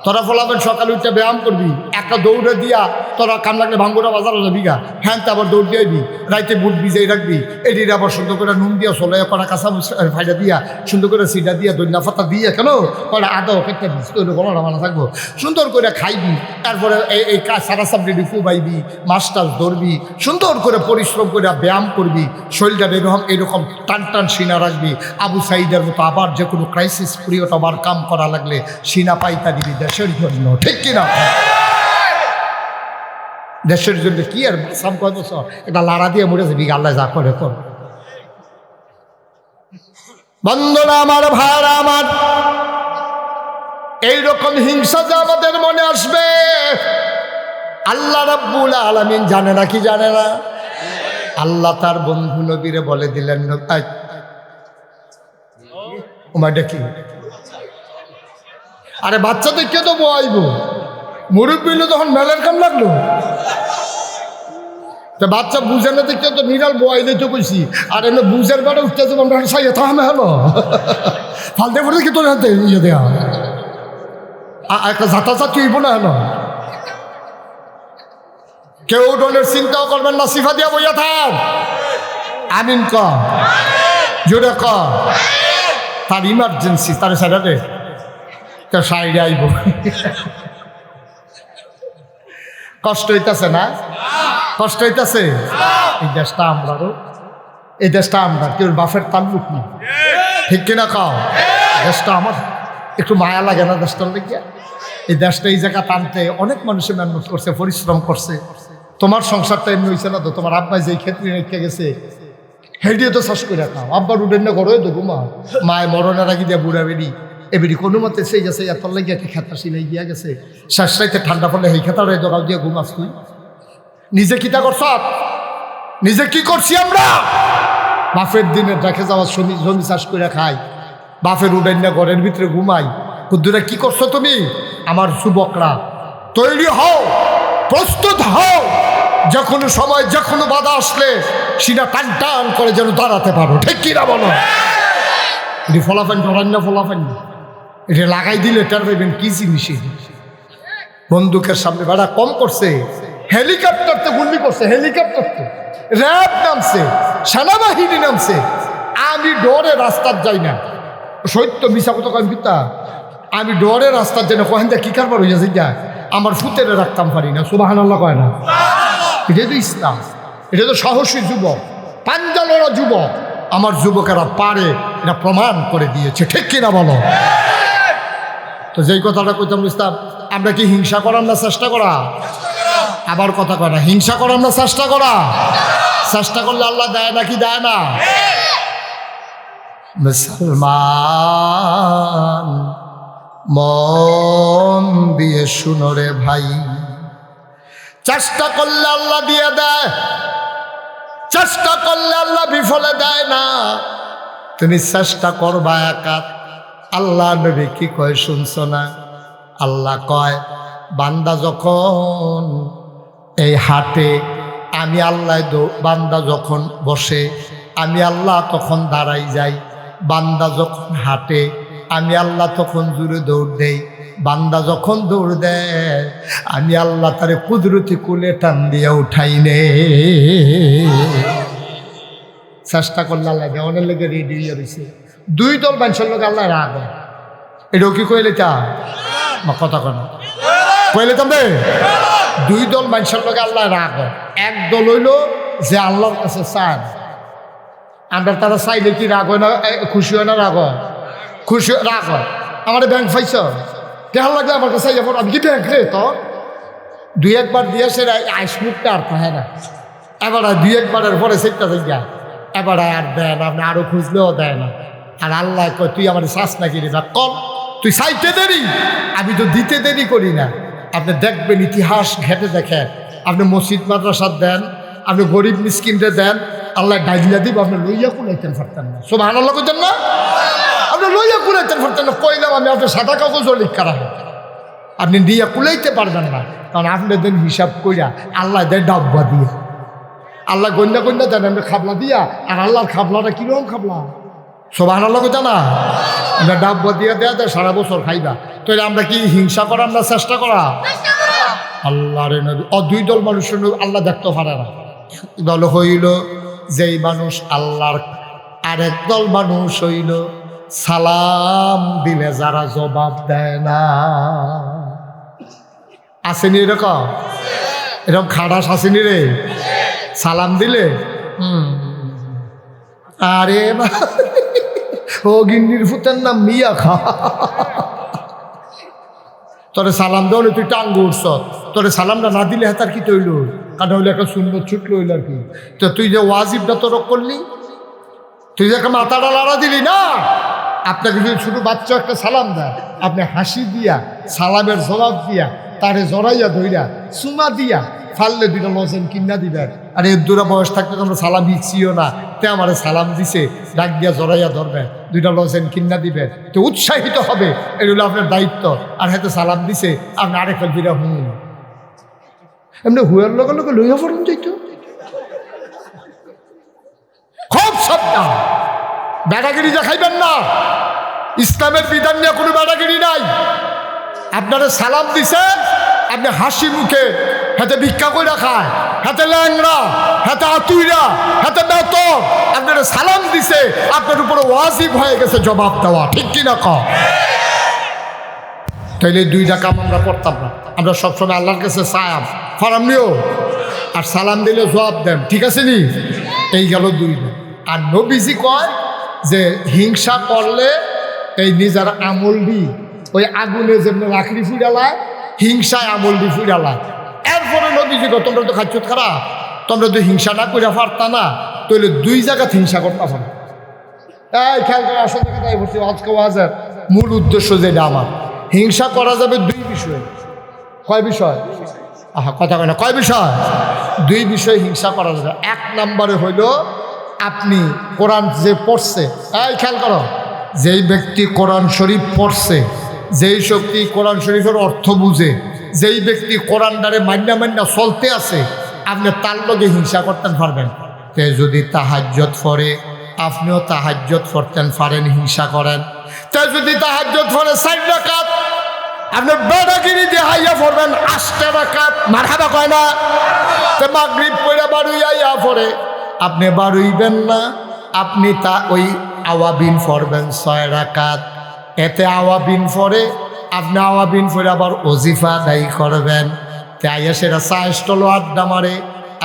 তোরা ফলাফল সকালে উঠে ব্যায়াম করবি, একটা দৌড়ে দিয়া তোরা কাম লাগলে ভাঙ্গুরা বাজারে যাবি গা, হ্যাঁ আবার দৌড় দিয়েবি, রাইতে বুট ভিজাই রাখবি, এটির আবার সুন্দর করে নুন দিয়া চলে করা কাঁচা ফাইডা দিয়া সুন্দর করে সিডা দিয়া দৈন্যা ফাতা দিয়ে কেন কয়টা আদৌ কেটে দিস তৈরি বলো না থাকবো, সুন্দর করে খাইবি। তারপরে এই সারা সাবজেক্ট কুবাইবি, মাছটাল ধরবি, সুন্দর করে পরিশ্রম করে ব্যায়াম করবি, শরীরটা এরকম টান সিনা রাখবি। আবু সাইদের মতো আবার যে কোনো ক্রাইসিস পিরিয়ড আবার কাম করা লাগলে সিনা পাইতা দিবি দেশের জন্য, ঠিক কিনা? দেশের জন্য কি আর সাম কয় বছর এটা লাড়া দিয়ে মরে যাবি, আল্লাহ যা করে কর। বন্ধুরা আমার, ভাইরা আমার, এইরকম হিংসা যে আমাদের মনে আসবে আল্লাহ রাব্বুল আলামিন জানে না কি জানে না? আল্লাহ তার বন্ধু নবীরে বলে দিলেন, ওমাটা কি? আরে বাচ্চা দেখে তো বইব, মুরব্বী তখন মেলের কাম লাগলো। বাচ্চা বুঝে না দেখতে তো নিরাল বইলে তো কইছি, আর এমনি বুঝের বেড়ে উঠতে যাবো আমরা সাইয়ে থামে হলো ফালতে পড়ে কি তোর হাতে ইয়ে দেওয়া একটা ঝাঁটাঝাঁটি হইব না হলো। কেউ ডনের চিন্তাও করবেন না, সিফা দিয়া বইয়া থাক। আমিন ক, জোরে ক। তার ইমার্জেন্সি, তার সাইডে তার সাইডে আইব। কষ্ট হইতেছে না? কষ্ট হইতেছে? এই দেশটা আমরারও, এই দেশটা আমরা কেউ বাফের তাল্লুক না, ঠিক কিনা খাও? দেশটা আমার, একটু মায়া লাগে না দেশটার লেগে? এই দেশটা এই জায়গা টানতে অনেক মানুষের মেহনত করছে, পরিশ্রম করছে। তোমার সংসারটা এমনি হয়েছে না তো? তোমার আব্বাই যেই ক্ষেত্রে রেখে গেছে হেঁটিয়ে তো চাষ করে খাও। আব্বার উঠেন না ঘরে তো ঘুমা, মায় মরণের আগে দিয়ে বুড়া বেরি এবারে কোনো মতে সেই গেছে, এত লাগিয়ে একটা খেতা সিলাই গিয়া গেছে, শেষ রাইতে ঠান্ডা পড়লে সেই খেতাটাই দোকান দিয়ে ঘুমাস তুই। নিজে কিতা করছ? নিজে কি করছি আমরা? বাফের দিনে রেখে যাওয়া জমি চাষ করে খাই, বাফের উডেন না ঘরের ভিতরে ঘুমাই। কুদ্দুরা কি করছো তুমি? আমার যুবকরা তৈরি হও, প্রস্তুত হও, যে কোনো সময় যে কোনো বাধা আসলে সেটা টান টান করে যেন দাঁড়াতে পারো, ঠিক কিনা বলো? এটি ফলাফান ধরান ফলাফান এটা লাগাই দিলে টের পাইবেন কি জিনিস। বন্দুকের সামনে বেড়া কম করছে, হেলিকপ্টারতে গুলি করছে, হেলিকপ্টারতে র্যাব নামছে, সেনাবাহিনী নামছে। আমি ডরে রাস্তার যাই না, সত্য মিশা কত কম পিতা, আমি ডরে রাস্তার যাই না। কহেন কি কারবার হইয়া যা আমার ফুতেরে রাখতাম পারি না, সুবহানাল্লাহ কয় না। এটা তো ইসলাম, এটা তো সাহসী যুবক, পাঞ্জালরা যুবক। আমার যুবকেরা পারে, এটা প্রমাণ করে দিয়েছে, ঠিক কিনা বলো? তো যেই কথাটা কইতাম ইসলাম, আমরা কি হিংসা করার না চেষ্টা করা? আবার কথা কয় না, হিংসা করার না চেষ্টা করা? চেষ্টা করলে আল্লাহ দেয় নাকি দেয় না? মুসলমান মন দিয়ে শুনো রে ভাই, চেষ্টা করলে আল্লাহ দিয়ে দেয়, চেষ্টা করলে আল্লাহ বিফলে দেয় না। তুমি চেষ্টা করবা একাত। আল্লাহ নবী কি কয় শুনছো না? আল্লাহ কয় বান্দা যখন এই হাটে, আমি আল্লাহ বান্দা যখন বসে আমি আল্লাহ তখন দাঁড়াই যাই, বান্দা যখন হাঁটে আমি আল্লাহ তখন জোরে দৌড় দেই, বান্দা যখন দৌড় দেয় আমি আল্লাহ তারে কুদরতি কুলে টান দিয়ে উঠাই নে। চেষ্টা করলে আল্লাহ দেওয়ানের লেগে রেডি হয়ে রয়েছে। দুই দল মানুষের লোক আল্লাহ রাগ, এটাও কি কইলে তা কথা কেন কইলে তবে? দুই দল মানুষের লোক আল্লাহ রাগ। এক দল হইল যে আল্লাহর কাছে চান, আমরা তারা চাইলে কি রাগ হয় না? খুশি হয় না? রাগ হয়, খুশি রাগ হয়। আমার ব্যাংক পাইছ কেমন লাগলে আমার কাছে যাবো, আমি কি ব্যাংক রে? তো দুই একবার দিয়ে সে আইসমুখটা আর পায় না, এবার দুই একবারের পরে সেটা যায়, এবার আর দেয় না, আপনি আরো খুঁজলেও দেয় না। আর আল্লাহ কয় তুই আমার শ্বাস নাকি রে? কম তুই চাইতে দেরি, আমি তো দিতে দেরি করি না। আপনি দেখবেন ইতিহাস ঘেটে দেখেন, আপনি মসজিদ মাদ্রাসার দেন, আপনি গরিব মিসকিনরে দেন, আল্লাহ ডাইলা দিব, আপনি লইয়া কুলাইতেন পারতেন না। সুবহানাল্লাহ কইতেন না? আপনি লইয়া কুলাইতেন পারতেন না। কইলাম আমি আপনার সাদা কাগজও লিখা রাখেন, আপনি দিয়া কুলাইতে পারবেন না, কারণ আপনি দেন হিসাব কইরা, আল্লাহ দেয় ডাব্বা দিয়ে। আল্লাহ গন্যা গন্যা দেন আপনি খাবলা দিয়া, আর আল্লাহর খাবলাটা কিরকম খাবলা? সুবহানাল্লাহ কইতা না? আমরা ডাব্বা দিয়া দেয়া দেয় সারা বছর খাইবা। তো আমরা কি হিংসা করার না চেষ্টা করা? আল্লাহ রে নবী দুই দল মানুষের আল্লাহ দেখতে পারে না। দল হইল যেই মানুষ আল্লাহর, আরেক দল মানুষ হইল সালাম দিলে যারা জবাব দেয় না। আসেনি এরকম? এরকম খাটাস আসেনি রে? সালাম দিলে আরে ও গিন্নির ফুতের নাম মিয়া খা, তোরে সালাম দেওয়া তুই টাঙ্গ উঠছ, তোরে সালামটা না দিলে হাতার কি তৈল? কারণ হইলে একটা সুন্দর ছুটলো হইল আর কি। তো তুই যে ওয়াজিবটা তরক করলি, তুই যে একটা মাথাটা লাড়া দিলি না। আপনাকে যদি ছোটো বাচ্চা একটা সালাম দেয়, আপনি হাসি দিয়া সালামের জবাব দিয়া তারে জড়াইয়া ধইরা চুমা দিয়া ফাললে দুইটা লজেন কিনা দিবেন। আর এর দূরা বয়স থাকতে তোমরা সালাম দিচ্ছিও না, তে আমার সালাম দিছে, ডাক দিয়া জড়াইয়া ধরবেন, দুইটা লজেন কিনা দিবেন, তো উৎসাহিত হবে। এগুলো আপনার দায়িত্ব। আর হাতে সালাম দিছে, আপনি আরেকটা দুইটা এমনি হুয়ার লগে লগে লইয়া পড়ুন যাইতো। খুব সাবধান, বেড়াগিরি দেখাইবেন না। ইসলামের বিধান নিয়ে কোনো বেড়াগিরি নাই। আপনারা সালাম দিছে, আপনি হাসি মুখে, হাতে ভিক্ষা করে খায়, হাতে ল্যাংরা, হাতে আতুইরা, হাতে বেতন, আপনারা সালাম দিছে, আপনার উপরে ওয়াজিব হয়ে গেছে জবাব দেওয়া, ঠিক কিনা কম? তাইলে দুইটা কাম আমরা করতাম না। আমরা সবসময় আল্লাহর কাছে সায়াম ফারাম নিও, আর সালাম দিলে জবাব দেন, ঠিক আছে নি? এই গেল দুইটা। আর নবীজি কয় যে হিংসা করলে এই নিজের আমল দি ওই আগুনে যেমন লাকড়ি ফুড়ালায়, হিংসায় আমল দি ফুড়ালায়। এরপরে নবীজি কয় তোমরা তো খাচ্ছ খারাপ, তোমরা তো হিংসা না করে পারতা না, তাহলে দুই জায়গাতে হিংসা করতে পারো। এই খেয়াল করে আসল জায়গায় বলছি, আজকে ওয়াজের মূল উদ্দেশ্য যেটা আমার, হিংসা করা যাবে দুই বিষয়। কয় বিষয়? কথা কয় না, কয় বিষয়? দুই বিষয়ে হিংসা করা যাবে। এক নম্বরে হইল আপনি কোরআন যে পড়ছে, এই খেয়াল করো, যেই ব্যক্তি কোরআন শরীফ পড়ছে, যেই শক্তি কোরআন শরীফের অর্থ বুঝে, যেই ব্যক্তি কোরআনটারে মান্না মান্না চলতে আছে, আপনি তার লগে হিংসা করতে পারবেন। তে যদি তাহাজ্জুদ পড়ে, আপনিও তাহাজ্জুদ পড়তেন পারেন, হিংসা করেন। তে যদি তাহাজ্জুদ পড়ে 4 রাকাত, আপনি বেড়াগিরি দিয়ে হাইয়া পড়বেন 8টা রাকাত, মারহাবা কয় না? তো মাগরিব পড়ে বাড়ুইয়া পড়ে আপনি বাড়ুইবেন না, আপনি তা ওই আওয়াবিন পড়বেন 6 রাকাত। এতে আওয়াবিন পড়ে আপনি আওয়াবিন পড়ে আবার ওজিফা আদায় করবেন। তাই সেটা চায়েস্টল আড্ডা মারে,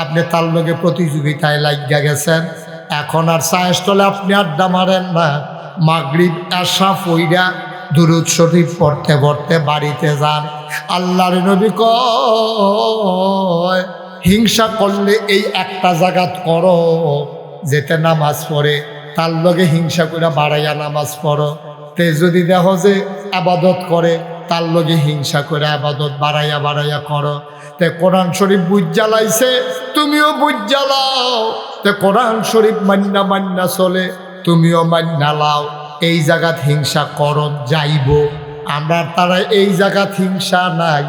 আপনি তার লগে প্রতিযোগিতায় লাগিয়া গেছেন। এখন আর চায়েস্টলে আপনি আড্ডা মারেন না, মাগরিব এশা পইরা দুরূদ শরীফ পড়তে পড়তে বাড়িতে যান। আল্লাহর নবী কয় হিংসা করলে এই একটা জায়গাত করো, যেতে নামাজ পড়ে তার লগে হিংসা করে বাড়াইয়া নামাজ পড়ো। তে যদি দেখো যে আবাদত করে তার লগে হিংসা করে আবাদত বাড়াইয়া বাড়াইয়া করো। তে কোরআন শরীফ বুঝ জ্বালাইছে, তুমিও বুঝ জ্বালাও। তে কোরআন শরীফ মান্না মান্না চলে, তুমিও মান্না লাও। এই জায়গাত হিংসা করত যাইব। আমরা তারা এই জায়গাত হিংসা নাই,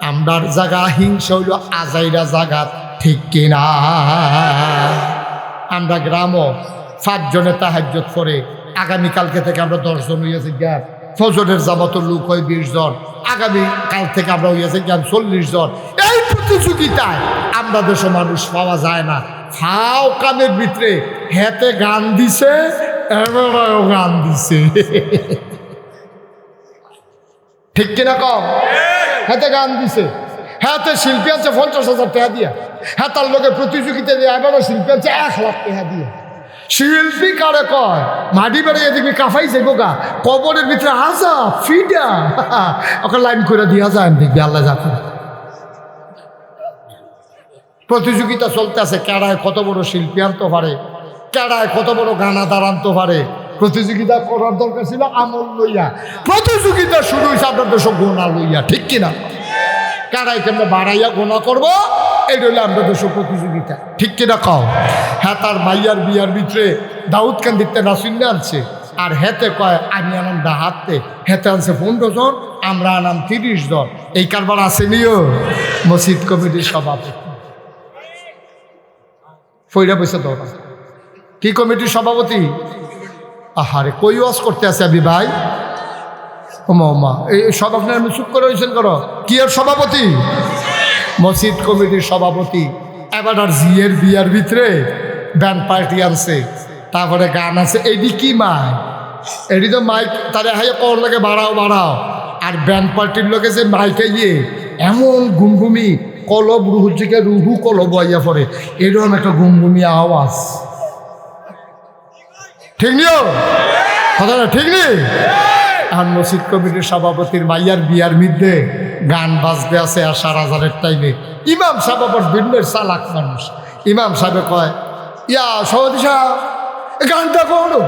আমরার জায়গা হিংসা হইল আজাইরা জায়গাত, ঠিক কিনা? আমরা গ্রামও 5 জনে তাহাজ্জুদ করে, আগামীকালকে থেকে আমরা 10 জন হইয়াছি গ্যাপ। ফজরের জামাতের লোক হয় 20 জন, আগামীকাল থেকে আমরা হইয়াছি গ্যাপ 40 জন। এই প্রতিযোগিতায় আমরা দেশে মানুষ পাওয়া যায় না। ফাও কামের ভিতরে হেতে গান দিছে, এবারও গান দিছে, ঠিক কিনা কম? হাতে গান দিছে, হাতে শিল্পী আছে 50,000 টাকা দিয়া, হ্যাঁ তার লোকের প্রতিযোগিতা দিয়ে এবারও শিল্পী আছে 1 লাখ টাকা দিয়ে। শিল্পী কারে কয়? মাটি বেড়ে দেখবি কাফাইছে গোগা, কবরের ভিতরে হাজা ফিডা ওকে লাইন করে দিয়া যায়, দেখবি আল্লাহ যাকে। প্রতিযোগিতা চলতে আছে, কেডায় কত বড় শিল্পী আনতে পারে, কেডায় কত বড় গানাদার আনতে পারে। প্রতিযোগিতা করার দরকার ছিল আমল লইয়া, প্রতিযোগিতা শুরু হয়েছে আপনার দেশ গোনা লইয়া, ঠিক কিনা? কারাই কেমন বাড়াইয়া গোনা করবো, এই রইলে আমরা দেশ প্রতিযোগিতা, ঠিক কিনা কও? হ্যাঁ তার মাইয়ার বিয়ার ভিতরে দাউদ কান্দিতে নাসিন্নে আনছে, আর হেতে কয় আমি আনাম হাতে, হেতে আনছে 15 জন, আমরা আনাম 30 জন। এই কারবার আসেনিও মসজিদ কমিটির সভাপতি ফইরা পয়সা দরকার। কি কমিটির সভাপতি? আহারে কই ওয়াজ করতে আছে আমি ভাই, ওমা এই সব আপনার চুপ করে হয়েছেন করো। কি এর সভাপতি? মসজিদ কমিটির সভাপতি। এবার আর জিয়ের বিয়ার ভিতরে ব্যান্ড পার্টি আনছে, তারপরে গান আছে। এডি কি মাই? এডি তো মাইক তারে হাইয়া কর লাগে বাড়াও বাড়াও, আর ব্যান্ড পার্টির লোকে যে মাইকে গিয়ে এমন ঘুমঘুমি কলব রুহু থেকে রুহু কলব আইয়া পড়ে, এরকম একটা ঘুমঘুমি আওয়াজ, ঠিক নিও কথা না? ঠিক নেই? এখন মসজিদ কমিটির সভাপতির মাইয়ার বিয়ার মধ্যে গান বাজতে আছে আর 4,000-এর টাইমে ইমাম সাহেব আবার ভিন্নের চালাক মানুষ। ইমাম সাহেবে কয়, ইয়া সভাপতি সাহেব গানটা করো।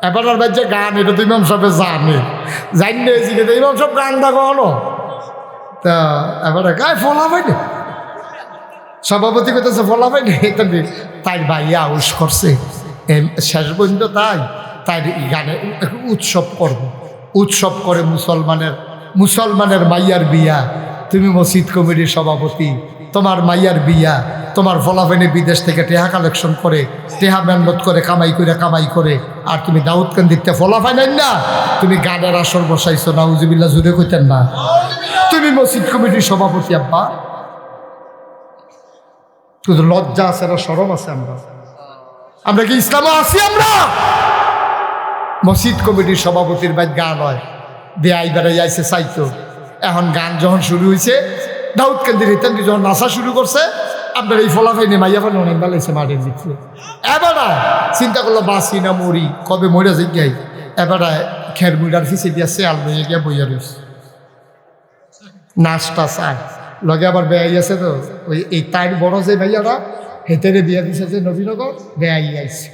এবার আর যে গান, এটা তো ইমাম সাহেবে জানে, জানলে জিজ্ঞেস ইমাম সাহেব গানটা করো। তা এবারে গায়ে ফলা পাইনি, সভাপতি করতেছে ফলা পাইনি, তাই ভাইয়া আউস করছে শেষ পর্যন্ত। তাই গানে উৎসব করব, উৎসব করে মুসলমানের মাইয়ার বিয়া। তুমি মসজিদ কমিটির সভাপতি, তোমার মাইয়ার বিয়া, তোমার ফলাফেনে বিদেশ থেকে টেহা কালেকশন করে, টেহা মেহনত করে কামাই করে, আর তুমি দাউদকান্দিতে ফলাফাই নাই না, তুমি গানের আসর বসাইছো। নাউজুবিল্লাহ জুড়ে কইতেন না? তুমি মসজিদ কমিটির সভাপতি আব্বা, শুধু লজ্জা আছে না শরম আছে? আমরা কি ইসলামে আছি? আমরা মসজিদ কমিটির সভাপতির বাইর গান হয়, বেআই বেড়াই আইসে চাইতো। এখন গান যখন শুরু হয়েছে, দাউদকান্দির হিতান্দি যখন নাচা শুরু করছে, আপনার এই ফলাফাই নেই মাইয়া ফেলে অনেক বেলাইছে মাঠের ভিতরে। এবার চিন্তা করলো বাঁচি না মরি, কবে মরে যাই গাই। এবার খের মুড়ার ফিসে দিয়ে শেয়াল বইয়ে গিয়া বইয়া রয়েছে, নাচটা চায় লগে। আবার বেআই আছে তো, ওই এই তাইর বড় যে ভাইয়ারা হেতেরে বিয়া দিছে যে নবীনগর, বেআই আইছে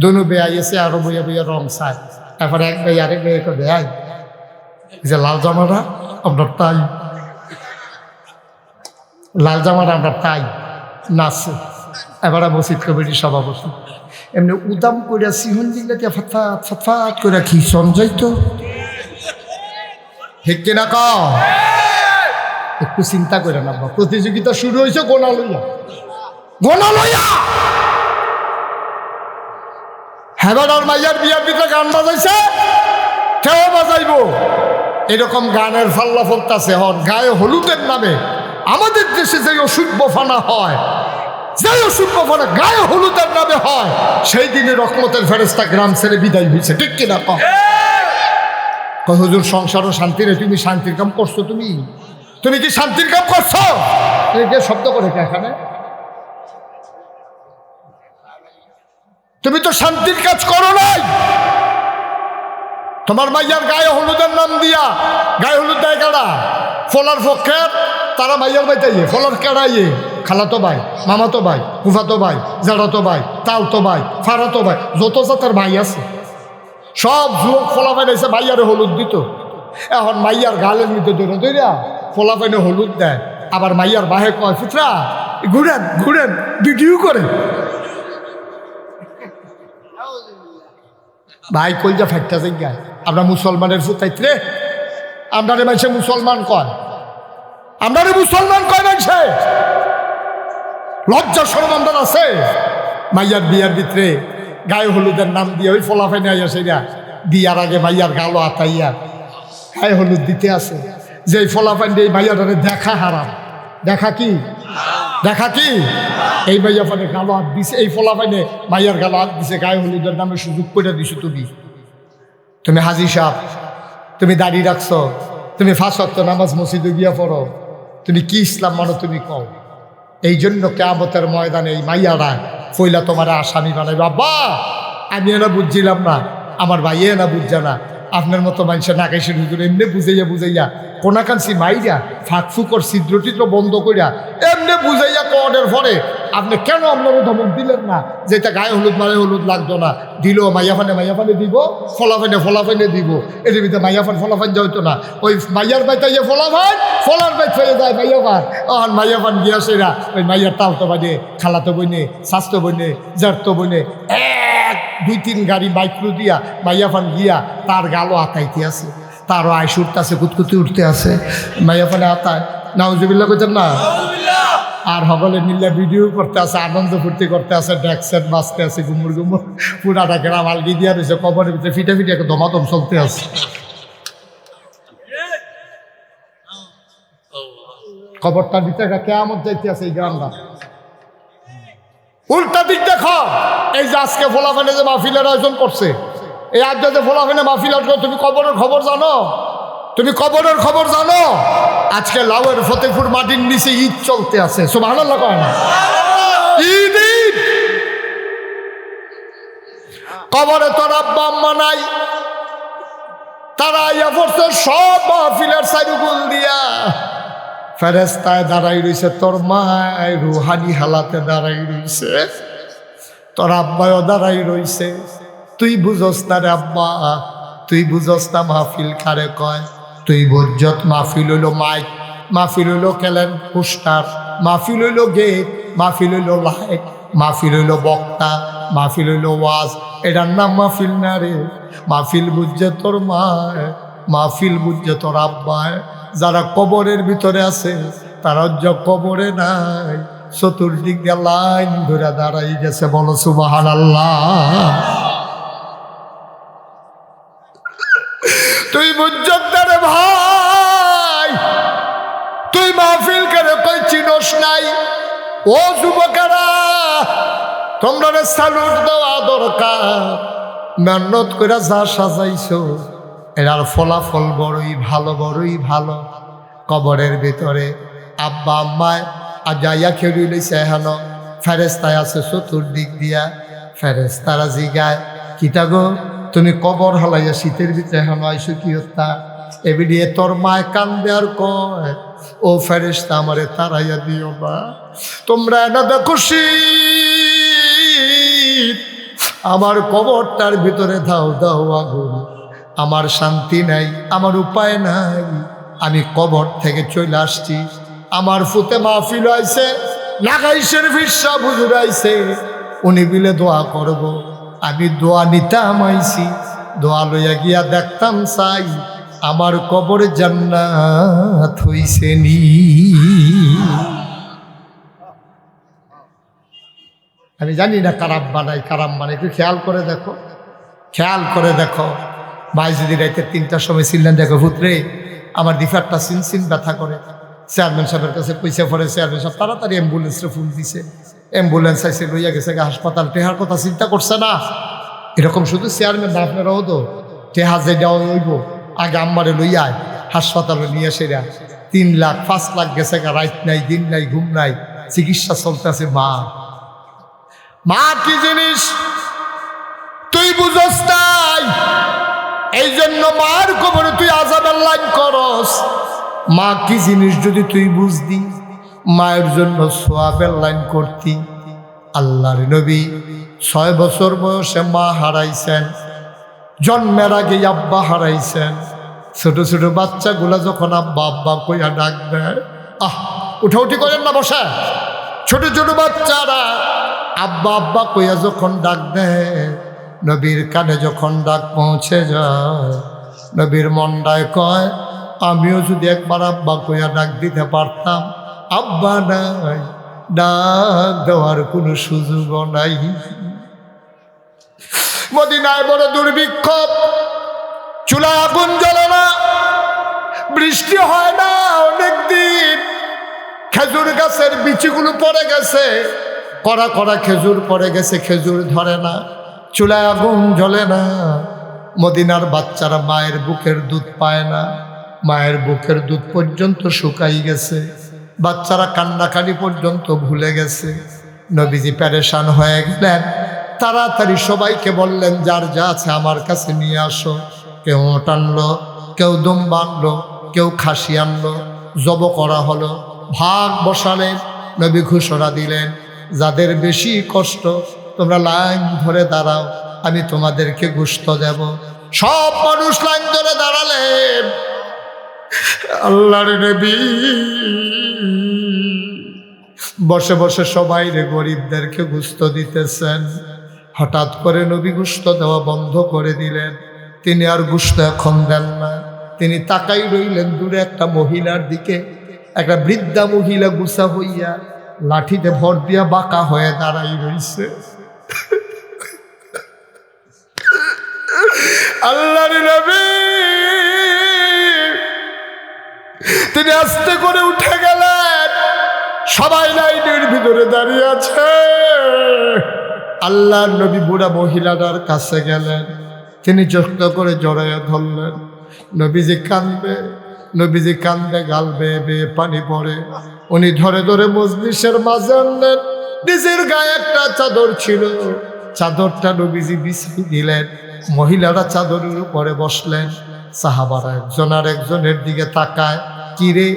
দনু বেআই আছে, আরো বইয়া বইয়া রং চায়। তারপরে এক ভাই আরেক ভাইকে বেআই যে লাল জামাটা আপনার তাই, লাল জামাটা আপনার তাই নাচছে। এবার মসজিদ কমিটির সভাপতি এমনি উদাম করিয়া সিহন দিলে ফটফাট ফটফাট করে খিচন যাইতো, ঠিক কিনা কও? একটু চিন্তা করে না, প্রতিযোগিতা শুরু হয়েছে গোনা লইয়া, গোনা লইয়া। হেবার আর মাইয়ার বিয়ার ভিতরে গান বাজাইছে, কেউ বাজাইব, এরকম গানের ফাল্লা ফলতাছে। হন গায়ে হলুদের নামে আমাদের দেশে যে অসুখ ফানা হয়, যে অসুখ ফানা গায়ে হলুদের নামে হয়, সেই দিনে রহমতের ফেরেশতা গ্রাম ছেড়ে বিদায় হয়েছে। ঠিক কিনা হুজুর? সংসারও শান্তি নেই, তুমি শান্তির কাম করছো? তুমি কি শান্তির কাম করছো? শব্দ করে এখানে তুমি তো শান্তির কাজ করো নাই। তোমার মাইয়ার গায়ে হলুদের নাম দিয়া, গায়ে হলুদ দেয় কারা? ফলার পক্ষের তারা মাইয়ার বাইতাইয়ে, ফলার কেড়াইয়ে খালাতো ভাই, মামাতো ভাই, ফুফাতো ভাই, জাড়াতো ভাই, তাওতো ভাই, ফারাতো ভাই, যত জাতের ভাই আছে সব যুবক ফলা পাইছে মাইয়ারে হলুদ দিত। এখন মাইয়ার গালের মধ্যে দৌড়া দৌড়া ফলা পাইনে হলুদ দেয়। আবার মাইয়ার বাহে কয়, ফুটরা ঘুরেন ঘুরেন, ভিডিও করে। ভাই কইজা ফাইটটা জায়গায় আমরা মুসলমানের ফুটাইতে, আপনারে মানুষে মুসলমান কয়, আপনারে মুসলমান কয় মানুষে। লজ্জা শরম আমাদের আছে? মাইয়ার বিয়ার ভিতরে গায়ে হলুদের নাম দিয়ে ওই ফলা ফাইনে আইয়া সেটা বিয়ার আগে মাইয়ার গালো আতাইয়া গায়ে হলুদ দিতে আছে। যে ফলা ফাইন দিয়ে এই মাইয়াটারে দেখা হারাম। দেখা কি? দেখা কি? এই মাইয়া ফানে গালো হাত দিছে, এই ফলা ফাইনে মাইয়ার গালো হাত দিছে, গায়ে হলুদের নামে সুযোগ করে দিছো। তুমি হাজি সাহেব, তুমি দাড়ি রাখছো, তুমি 5 ওয়াক্ত নামাজ মসজিদে গিয়া পড়ো, তুমি কি ইসলাম মানো? তুমি কও। এই জন্য কিয়ামতের ময়দানে এই মাইয়ারা ফইলা তোমার আসামি বানাইবে। আব্বা আমি এনা বুঝছিলাম না, আমার ভাই এনা বুঝছে না। আপনার মতো মানুষের নাকাইশের হুজুর এমনি বুঝাইয়া বুঝাইয়া কোনাকান্সি মাইরা ফাঁকফুকর ছিদ্র টিদ্র বন্ধ করিয়া এমনি বুঝাইয়া কনের পরে আপনি কেন আপনারও ধমক দিলেন না? যেটা গায়ে হলুদ মানে হলুদ লাগতো না, দিল মাইয়াফানে দিব, ফলাফাইনে দিব। এটার ভিতরে মাইয়াফান ফলাফান যাইতো না। ওই মাইয়ার বাইতাইয়ে ফলাফান, ফলার বাইত হয়ে যায় মাইয়াফান। মাইয়াফান গিয়া সেরা ওই মাইয়ার তাওতো বাজে, খালাতো বইনে, স্বাস্থ্য বইনে, জারতো বইনে 1-2-3 গাড়ি মাইক্রো দিয়া মাইয়াফান গিয়া তার গালো আতাইতে আছে, তারও আয়স উঠতে আছে, কুতকুতি উঠতে আছে। মাইয়াফানে আতায় নাউজুবিল্লাহ কইতেন না। আর সকলে মিল্লা ভিডিও করতে আছে, আনন্দ ফুর্তি করতে আছে, ড্যাকসেট বাঁচতে আছে, গুমুর গুমুর পুরাটা গ্রাম আলগি দিয়া রয়েছে। কবরের ভিতরে ফিটে ফিটে দমাদম চলতে আছে। কবরটার ভিতরে কেয়ামত যাইতে আছে এই গ্রামটা। উল্টা দিক দেখো, এই যে আজকে ফোলাফানে যে মাহফিলের আয়োজন করছে, এই আজ যে ফোলাফানে মাহফিল আসবে, তুমি কবরের খবর জানো? তুমি কবরের খবর জানো? আজকে লাউয়ের ফতেপুর মাটির নিচে ঈদ চলতে আছে। সুবহানাল্লাহ কয় না? ঈদ ঈদ। কবরে তোর আব্বা আম্মা নাই, তারা আইয়া পড়ছে সব মাহফিলের সাইরুগুল দিয়া। ফেরেস্তায় দাঁড়াই রইছে, তোর মায় রুহানি হালাতে দাঁড়াই রইছে, তোর আব্বায়ও দাঁড়াই রইছে। তুই বুঝস না রে আব্বা, তুই বুঝস না মাহফিল কারে কয়। তুই বুঝত মাহফিল হইল মাইক, মাহফিল হইল ক্যালেন পোস্টার, মাহফিল হইল গেট, মাহফিল হইল লাইট, মাহফিল হইল বক্তা, মাহফিল হইল ওয়াজ। এটার নাম মাহফিল না রে। মাহফিল বুঝছে তোর মায়, মাহফিল বুঝছে তোর আব্বায়। যারা কবরের ভিতরে আছে তারা কবরে নাই, চতুর্দিক দিয়ে লাইন ধরে দাঁড়াই গেছে। বলো সুবহানাল্লাহ। তুই বুঝতে ভাই, তুই মাহফিল করে কই চিনস নাই? ও যুবকেরা, তোমরা স্যালুট দেওয়া দরকার। মেহনত করে যা সাজাইছো এর ফলাফল বড়ই ভালো, বড়ই ভালো। কবরের ভিতরে আব্বা আম্মায় যাইয়া খেড়ি লইছে, হেন ফেরেস্তায় আছে চতুর্দিক দিয়া। ফেরেস্তারা জিগায়, কিতা গো তুমি কবর হলাইয়া শীতের ভিতরে হেন আইসো কি হত্যা? এবিডিয়ে তোর মায় কান্দে আর কয়, ও ফেরেস্তা আমারে তারাইয়া দিও না, তোমরা না দেখো শীত, আমার কবরটার ভিতরে দাও দাও আগুন। আমার শান্তি নাই, আমার উপায় নাই, আমি কবর থেকে চলে আসছি। আমার ফুতে মাহফিল আইছে, লাগাইশের ফিরসা হুজুর আইছে, উনি বিলে দোয়া করব। আমি দোয়া নিতাম আইছি, দোয়া লইয়া গিয়া দেখতাম চাই আমার কবর জান্নাত হইছে নি। আমি জানি না কারাম বানাই, কারাম বানাই, একটু খেয়াল করে দেখো, খেয়াল করে দেখো। ভাই যদি রাইতে 3টার সময় ছিলেন, দেখো পুত্রে আমার দিফারটা সিনসিন ব্যথা করে। চেয়ারম্যান সাহেবের কাছে পয়সা পড়ে, চেয়ারম্যান সাহেব তাড়াতাড়ি অ্যাম্বুলেন্সে ফোন দিছে, অ্যাম্বুলেন্স আইসে লইয়া গেছে হাসপাতাল, টেহার কথা চিন্তা করছে না। এরকম শুধু চেয়ারম্যান না, আপনারাও তো টেহা যে দেওয়া হইব আগে আম্মারে লইয়া হাসপাতালে নিয়ে সেরা 3 লাখ 5 লাখ গেছে, রাত নাই দিন নাই ঘুম নাই, চিকিৎসা চলতেছে। মা কি জিনিস তুই বুঝস নাই, এই জন্য মার কবরে তুই আযাবের লাইন করস। মা কি জিনিস যদি তুই বুঝতি, মায়ের জন্য সওয়াবের লাইন করতি। আল্লাহর নবী 6 বছর বয়সে মা হারাইছেন, জন্মের আগে আব্বা হারাইছেন। ছোট ছোট বাচ্চাগুলা যখন আব্বা আব্বা কইয়া ডাক দেয়, উঠাউঠি করেন না, বসে। ছোট ছোট বাচ্চারা আব্বা আব্বা কইয়া যখন ডাক দেয়, নবীর কানে যখন ডাক পৌঁছে যায়, নবীর মনটায় কয় আমিও যদি একবার আব্বা কইয়া ডাক দিতে পারতাম। আব্বা নাই, ডাক দেওয়ার কোনো সুযোগও নাই। মদিনায় বড় দুর্ভিক্ষ, চুলায় আগুন জ্বলে না, বৃষ্টি হয় না অনেক দিন, খেজুর গাছের বিচিগুলো পড়ে গেছে, কড়া কড়া খেজুর পড়ে গেছে, খেজুর ধরে না, চুলায় আগুন জ্বলে না। মদিনার বাচ্চারা মায়ের বুকের দুধ পায় না, মায়ের বুকের দুধ পর্যন্ত শুকাই গেছে, বাচ্চারা কান্নাকানি পর্যন্ত ভুলে গেছে। নবীজি পেরেশান হয়ে গেলেন, তাড়াতাড়ি সবাইকে বললেন যার যা আছে আমার কাছে নিয়ে আসো। কেউ ওট আনলো, কেউ দুম্বা আনলো, কেউ খাসি আনলো, জব করা হলো, ভাগ বসালেন। নবী ঘোষণা দিলেন, যাদের বেশি কষ্ট তোমরা লাইন ধরে দাঁড়াও, আমি তোমাদেরকে গোশত দেব। সব মানুষ লাইন ধরে দাঁড়ালেন। আল্লাহর নবী বসে বসে সবাই গরিবদেরকে গোশত দিতেছেন। হঠাৎ করে নবী গোশত দেওয়া বন্ধ করে দিলেন, তিনি আর গোশত এখন দেন না। তিনি তাকাই রইলেন দূরে একটা মহিলার দিকে, একটা বৃদ্ধা মহিলা গুছা হইয়া লাঠিতে ভর দিয়া বাঁকা হয়ে দাঁড়াই রইছে। আল্লাহর নবী তিনি আস্তে করে উঠে গেলেন, সবাই লাইনের ভিতরে দাঁড়িয়ে আছে। আল্লাহর নবী বুড়া মহিলাটার কাছে গেলেন, তিনি যত্ন করে জড়াইয়া ধরলেন। নবীজি কান্দে, নবীজি কান্দে, গাল বেয়ে বেয়ে পানি পড়ে। উনি ধরে ধরে মজলিসের মাঝে আনলেন। নিজের গায়ে একটা চাদর ছিল, চাদরটা নবীজি বিছিয়ে দিলেন। মহিলারা চাদরের উপরে বসলেন। সাহাবারা একজন আর একজনের দিকে তাকায়, কিরে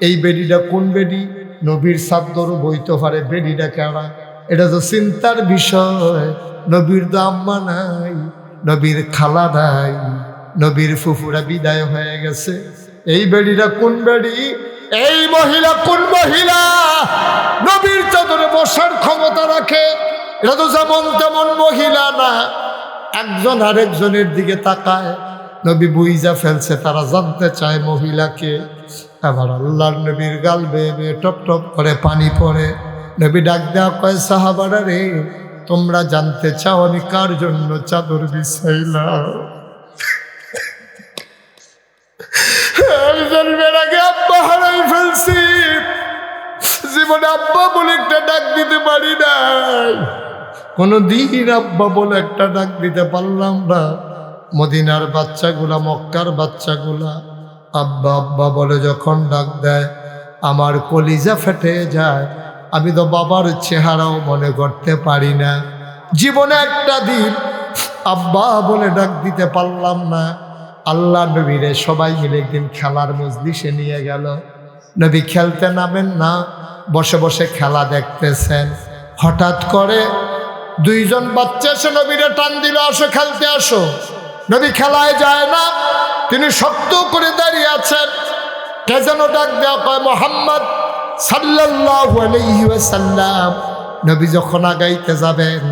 এই বেডিটা কোন বেডি? নবীর চাদর বইতে পারে, বেডিটা কেনা? এটা তো চিন্তার বিষয়। নবীর তো আম্মা নাই, নবীর খালা নাই, নবীর ফুফুরা বিদায় হয়ে গেছে। এই বেডিটা কোন বেডি? এই মহিলা কোন মহিলা নবীর চাদরে বসার ক্ষমতা রাখে? এটা তো যেমন তেমন মহিলা না। একজন আরেকজনের দিকে তাকায়, নবী বুইজা ফেলছে, তারা জানতে চায় মহিলাকে। আবার আল্লাহর নবীর গাল বেয়ে বেয়ে টপ টপ করে পানি পড়ে। নবী ডাক দেওয়া কয়, সাহাবারা রে, তোমরা জানতে চাও আমি কার জন্য চাদর বিছাইলাম? জন্মের আগে আব্বা হারাই ফেলছি, জীবনে আব্বা বলে একটা ডাক দিতে পারি নাই, কোনদিন আব্বা বলে একটা ডাক দিতে পারলাম না। মদিনার বাচ্চাগুলা, মক্কার বাচ্চাগুলা আব্বা আব্বা বলে যখন ডাক দেয়, আমার কলিজা ফেটে যায়। আমি তো বাবার চেহারাও মনে করতে পারি না। জীবনে একটা দিন আব্বা বলে ডাক দিতে পারলাম না। আল্লাহ নবীরে সবাই মিলে একদিন খেলার মজলিসে নিয়ে গেল। নবী খেলতে নামেন না, বসে বসে খেলা দেখতেছেন। হঠাৎ করে দুইজন বাচ্চা এসে নবীরে টান দিল, আসো খেলতে আসো। নবী খেলায় যায় না, তিনি শক্ত করে দাঁড়িয়ে আছেন। কে যেন ডাক দেওয়া কয়, মুহাম্মদ সাল্লাল্লাহু আলাইহি ওয়াসাল্লাম। নবী যখন আগাইতে যাবেন,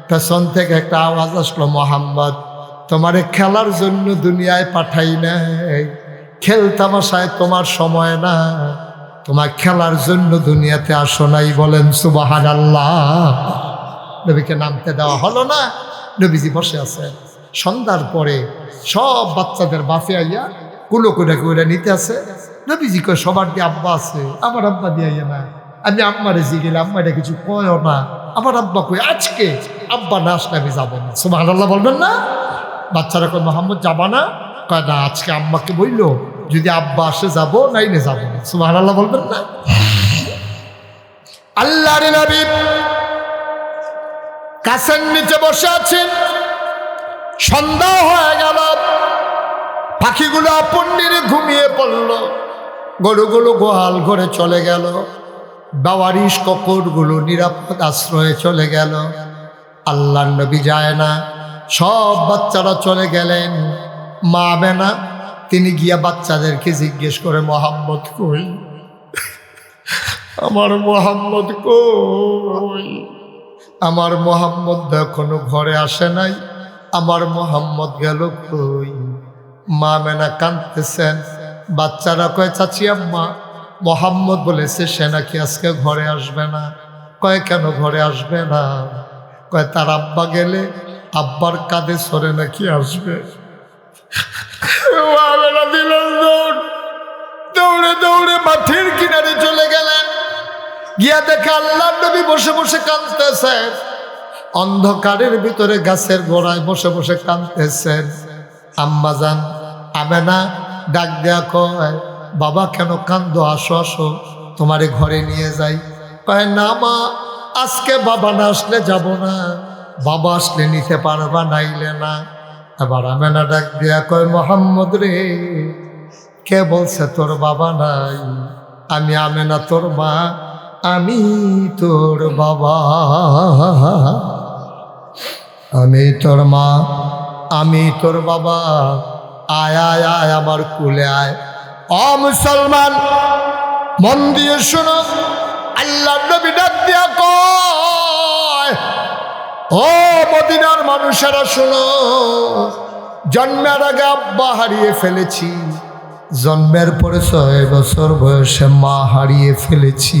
পেছন থেকে একটা আওয়াজ আসলো, মুহাম্মদ তোমারে খেলার জন্য দুনিয়ায় পাঠাই নাই, খেলতামাশায় তোমার সময় না, তোমার খেলার জন্য দুনিয়াতে আসো নাই। বলেন সুবহানাল্লাহ। নবীকে নামতে দেওয়া হলো না, নবীজি বসে আছেন। সন্ধ্যার পরে সব বাচ্চাদের বাফে আইয়া কুলো করে নিতে আসে। নবীজি কয় সবার দিয়ে আব্বা আছে, আমার আব্বা দিয়ে আইয়া না। আমি আম্মারে জিগেলে আম্মা এটা কিছু কয়ও না। আমার আব্বা কই আজকে আব্বা না আসলে আমি যাবো না। সুবহানাল্লাহ বলবেন না? বাচ্চারা কয় মোহাম্মদ যাবা না? কয় না, আজকে আম্মাকে বললো যদি আব্বা আসে যাবো, নাইলে যাবো না। সুবহানাল্লাহ বলবেন না? আল্লাহর নবী গাছের নিচে বসে আছেন। সন্ধ্যা হয়ে গেল, পাখিগুলো আপন নিরে ঘুমিয়ে পড়ল, গরুগুলো গোয়াল ঘরে চলে গেল, বাওয়ারিশ ককরগুলো নিরাপদ আশ্রয়ে চলে গেল। আল্লাহর নবী যায় না, সব বাচ্চারা চলে গেলেন। মা আমেনা তিনি গিয়া বাচ্চাদেরকে জিজ্ঞেস করে মোহাম্মদ কই, আমার মোহাম্মদ কই, আমার মোহাম্মদ এখনো ঘরে আসে নাই, আমার মোহাম্মদ গেল কই। মা মেনা কাঁদতেছেন। বাচ্চারা কয় চাচি আম্মা মোহাম্মদ বলেছে সে নাকি আজকে ঘরে আসবে না। কয় কেন ঘরে আসবে না? কয় তার আব্বা গেলে আব্বার কাঁধে সরে নাকি আসবে। দৌড়ে দৌড়ে মাঠের কিনারে চলে গেলেন। গিয়া দেখে আল্লাহর নবী বসে বসে কাঁদতেছেন। অন্ধকারের ভিতরে গাছের গোড়ায় বসে বসে কাঁদতেছেন। আম্মা জান আমেনা ডাক দেয়া কয় বাবা কেন কান্দো, আসো আসো তোমারে ঘরে নিয়ে যাই। কয় না মা, আজকে বাবা না আসলে যাব না, বাবা আসলে নিতে পারবা, নাইলে না। এবার আমেনা ডাক দেয়া কয় মোহাম্মদ রে, কে বলছে তোর বাবা নাই? আমি আমেনা তোর মা, আমি তোর বাবা, আমি তোর মা, আমি তোর বাবা। আয় আয় আয় আমার কুলে আয়। ও মুসলমান মন দিয়ে শোনো, আল্লাহর নবী ডাক দিয়া কয় ও মদিনার মানুষেরা শোনো, জন্মের আগে আব্বা হারিয়ে ফেলেছি, জন্মের পরে 6 বছর বয়সে মা হারিয়ে ফেলেছি।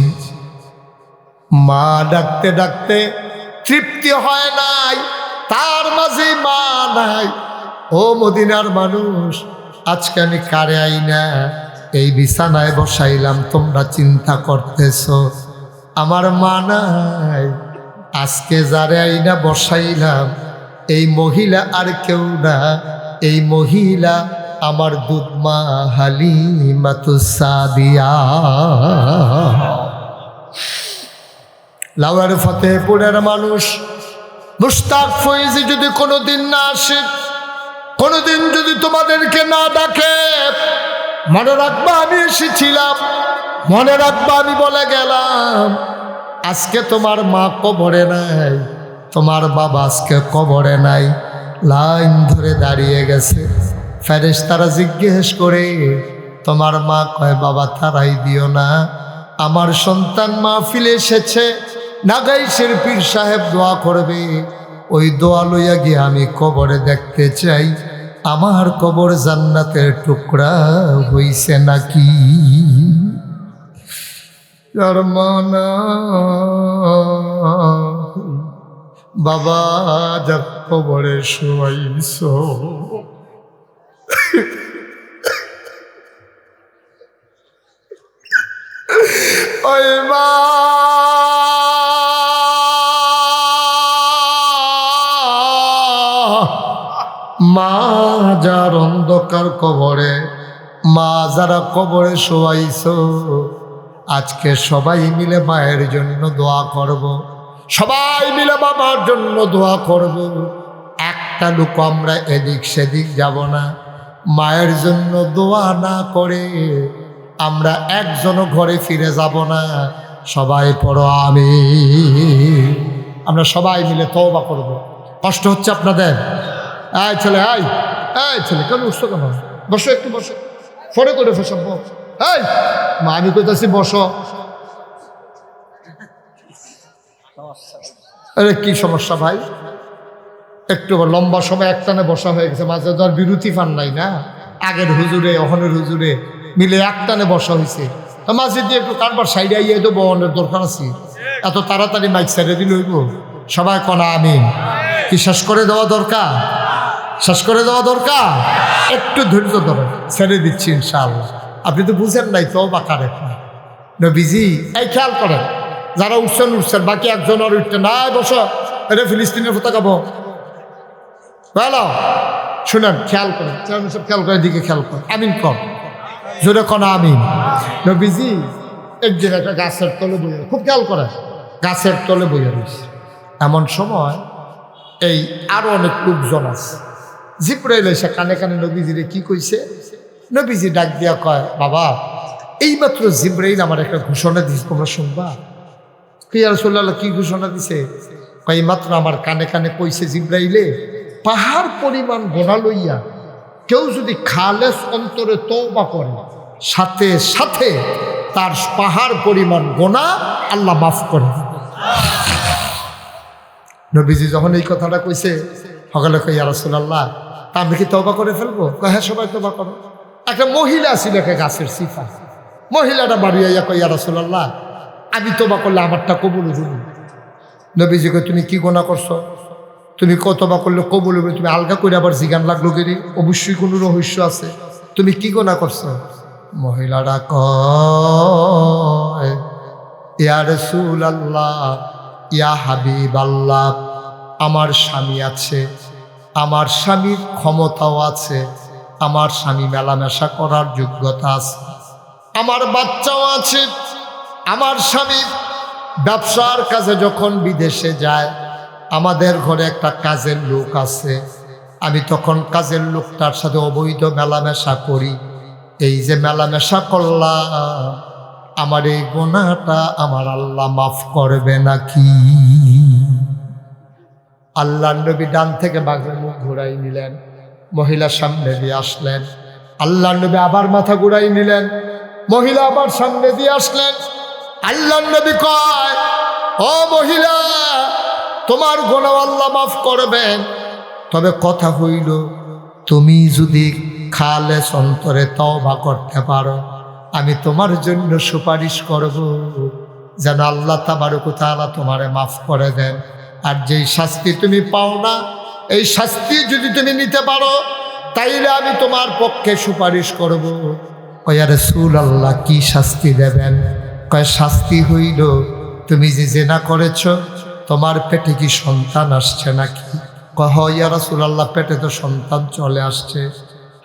মা ডাকতে ডাকতে তৃপ্তি হয় নাই, তার মাঝে মা নাই। ও মদিনার মানুষ, আজকে আমি কারে আইনা এই বিছানায় বসাইলাম, তোমরা চিন্তা করতেছ আমার মা নাই। আজকে যারে আইনা বসাইলাম এই মহিলা আর কেউ না, এই মহিলা আমার দুধমা হালিমাতুস সাদিয়া। লাউয়ার ফতেহপুরের মানুষ মুশতাক ফয়েজি যদি কোনোদিন না আসে, কোনোদিন যদি তোমাদেরকে না ডাকে, মনে রাখবা আমি এসেছিলাম, মনে রাখবা আমি বলে গেলাম। আজকে তোমার মা কবরে নাই, তোমার বাবা আজকে কবরে নাই, লাইন ধরে দাঁড়িয়ে গেছে। ফেরেশতারা জিজ্ঞেস করে তোমার মা? কয় বাবা তারাই দিও না, আমার সন্তান মাহফিলে এসেছে, নাগাইশের পীর সাহেব দোয়া করবে, ওই দোয়া লইয়া গিয়ে আমি কবরে দেখতে চাই আমার কবর জান্নাতের টুকরা হইছে নাকি। বাবা যা কবরে শুয়াইছ, ওই মা মা যার অন্ধকার কবরে, মা যারা কবরে শোয়াইছ, আজকে সবাই মিলে মায়ের জন্য দোয়া করব, সবাই মিলে বাবার জন্য দোয়া করব। একটা লোক আমরা এদিক সেদিক যাব না, মায়ের জন্য দোয়া না করে আমরা একজনও ঘরে ফিরে যাব না। সবাই পড়ো আমিন। আমরা সবাই মিলে তওবা করব। কষ্ট হচ্ছে আপনাদের? আয় ছেলে, আয় আয় ছেলে, কেন উঠছো কেন? বসো একটু, বসো, ফোনে করে ফেসব। এই মা আমি কইতাছি বসো। আরে কি সমস্যা ভাই? একটু লম্বা সময় একটানে বসা হয়ে গেছে, মাঝে তো আর বিরতি পান নাই না। আগের হুজুরে অহনের হুজুরে মিলে একটানে বসা হয়েছে, মাঝে দিয়ে একটু কারবার সাইডে আইয়ে তো বহনের দরকার আছে। এত তাড়াতাড়ি মাইক সাইডে দিলে হইব? সবাই কনা আমিন। কি শেষ করে দেওয়া দরকার? শেষ করে দেওয়া দরকার। একটু ধৈর্য ধরেন, ছেড়ে দিচ্ছি ইনশাআল্লাহ। আপনি তো বুঝেন নাই তো বাঁকা রেখা নবীজি। এই খেয়াল করেন, যারা উঠছেন উঠছেন, বাকি একজন আর উঠতে না, বসো, এটা ফিলিস্তিনের পতাকা বো ভালো। শুনেন, খেয়াল করেন, সব খেয়াল করে, দিকে খেয়াল করেন, আমিন কর, জোরে কন আমিন। নবীজি একদিন একটা গাছের তলে বইয়া, খুব খেয়াল করেন, গাছের তলে বইয়া রয়েছে। এমন সময় এই আরো অনেক লোকজন আছে, জিব্রাইল এসে কানে কানে নবীজিরে কি কইছে, নবীজি ডাক দিয়া কয়, বাবা এইমাত্র জিব্রাইল আমার একটা ঘোষণা দিয়েছে, তোমরা শুনবা। কি ইয়া রাসূলুল্লাহ, কি ঘোষণা দিছে? কয় মাত্র আমার কানে কানে কইছে জিব্রাইলে, পাহাড় পরিমাণ গোনা লইয়া কেউ যদি খালেস অন্তরে তওবা করে, সাথে সাথে তার পাহাড় পরিমাণ গোনা আল্লাহ মাফ করে। নবীজি যখন এই কথাটা কইছে, সকালে কই, ইয়া রাসূলুল্লাহ, তা আমি কি তওবা করে ফেলবো? কয় হ্যাঁ, সবাই তওবা করো। একটা মহিলা ছিল, একটা গাছের সিফা, মহিলাটা বাড়ি আইয়া কই, ইয়া রাসূলুল্লাহ, আমি তওবা করলে আমারটা কবুল হইবে। নবীজি কই, তুমি কি গোনা করছো? তুমি তওবা করলে কবুল হবে, তুমি আলগা করে আবার জিগান লাগলো গেরি, অবশ্যই কোনো রহস্য আছে, তুমি কি গোনা করছো? মহিলাটা কয়, ইয়া রাসূলুল্লাহ, ইয়া হাবিবাল্লাহ, আমার স্বামী আছে, আমার স্বামীর ক্ষমতাও আছে, আমার স্বামী মেলামেশা করার যোগ্যতা আছে, আমার বাচ্চাও আছে, আমার স্বামী ব্যবসার কাজে যখন বিদেশে যায়, আমাদের ঘরে একটা কাজের লোক আছে, আমি তখন কাজের লোকটার সাথে অবৈধ মেলামেশা করি। এই যে মেলামেশা করলাম, আমার এই গুনাহটা আমার আল্লাহ মাফ করবে নাকি? আল্লাহর নবী ডান থেকে বাঘের মুখ ঘুরাই নিলেন, মহিলা সামনে দিয়ে আসলেন। আল্লাহর নবী আবার মাথা ঘুরাই নিলেন, মহিলা আবার সামনে দিয়ে আসলেন। আল্লাহর নবী কয়, ও মহিলা, তোমার গুনাহ আল্লাহ মাফ করবেন, তবে কথা হইল, তুমি যদি খালেস অন্তরে তওবা করতে পারো, আমি তোমার জন্য সুপারিশ করব যেন আল্লাহ তাবারক ওয়া তাআলা তোমারে মাফ করে দেন। আর যেই শাস্তি তুমি পাও না, এই শাস্তি যদি তুমি নিতে পারো, তাইলে আমি তোমার পক্ষে সুপারিশ করব। কয়, ইয়া রাসূলুল্লাহ, কি শাস্তি দেবেন? কয়, শাস্তি হইল, তুমি যে জিনা করেছ, তোমার পেটে কি সন্তান আসছে নাকি? কয়, হ ইয়া রাসূলুল্লাহ, পেটে তো সন্তান চলে আসছে।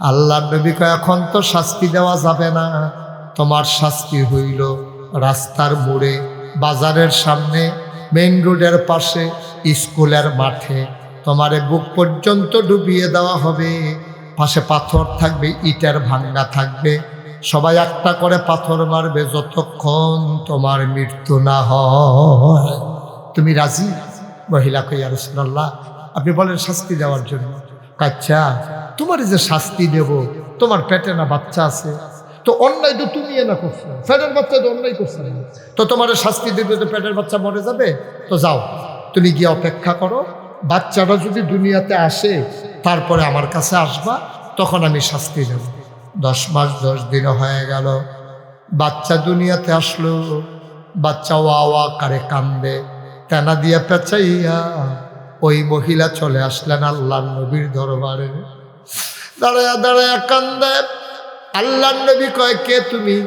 আল্লাহর নবী কয়, এখন তো শাস্তি দেওয়া যাবে না, তোমার শাস্তি হইল রাস্তার মোড়ে, বাজারের সামনে, মেইন রোডের পাশে, স্কুলের মাঠে তোমারে বুক পর্যন্ত ডুবিয়ে দেওয়া হবে। পাশে পাথর থাকবে, ইটের ভাঙ্গা থাকবে, সবাই একটা করে পাথর মারবে যতক্ষণ তোমার মৃত্যু না হয়। তুমি রাজি? মহিলা কই, ইয়া রাসূলুল্লাহ, আপনি বলেন শাস্তি দেওয়ার জন্য। আচ্ছা, তোমার যে শাস্তি দেব, তোমার পেটে না বাচ্চা আছে, তো অন্যায় তো তুমি না করছো, পেটের বাচ্চা তো অন্যায় করছে না, তো তোমার শাস্তি দিবে, তো পেটের বাচ্চা মরে যাবে, তো যাও, তুমি গিয়ে অপেক্ষা করো, বাচ্চাটা যদি দুনিয়াতে আসে তারপরে আমার কাছে আসবা, তখন আমি শাস্তি দেব। 10 মাস 10 দিন হয়ে গেল, বাচ্চা দুনিয়াতে আসলো, বাচ্চা ওয়া করে কান্দে, তেনা দিয়া পেঁচাইয়া ওই মহিলা চলে আসলেন আল্লাহর নবীর দরবারে। দাঁড়ায়া দাঁড়ায়া কান্দে। আল্লাহর নবী কয়, কে তুমি?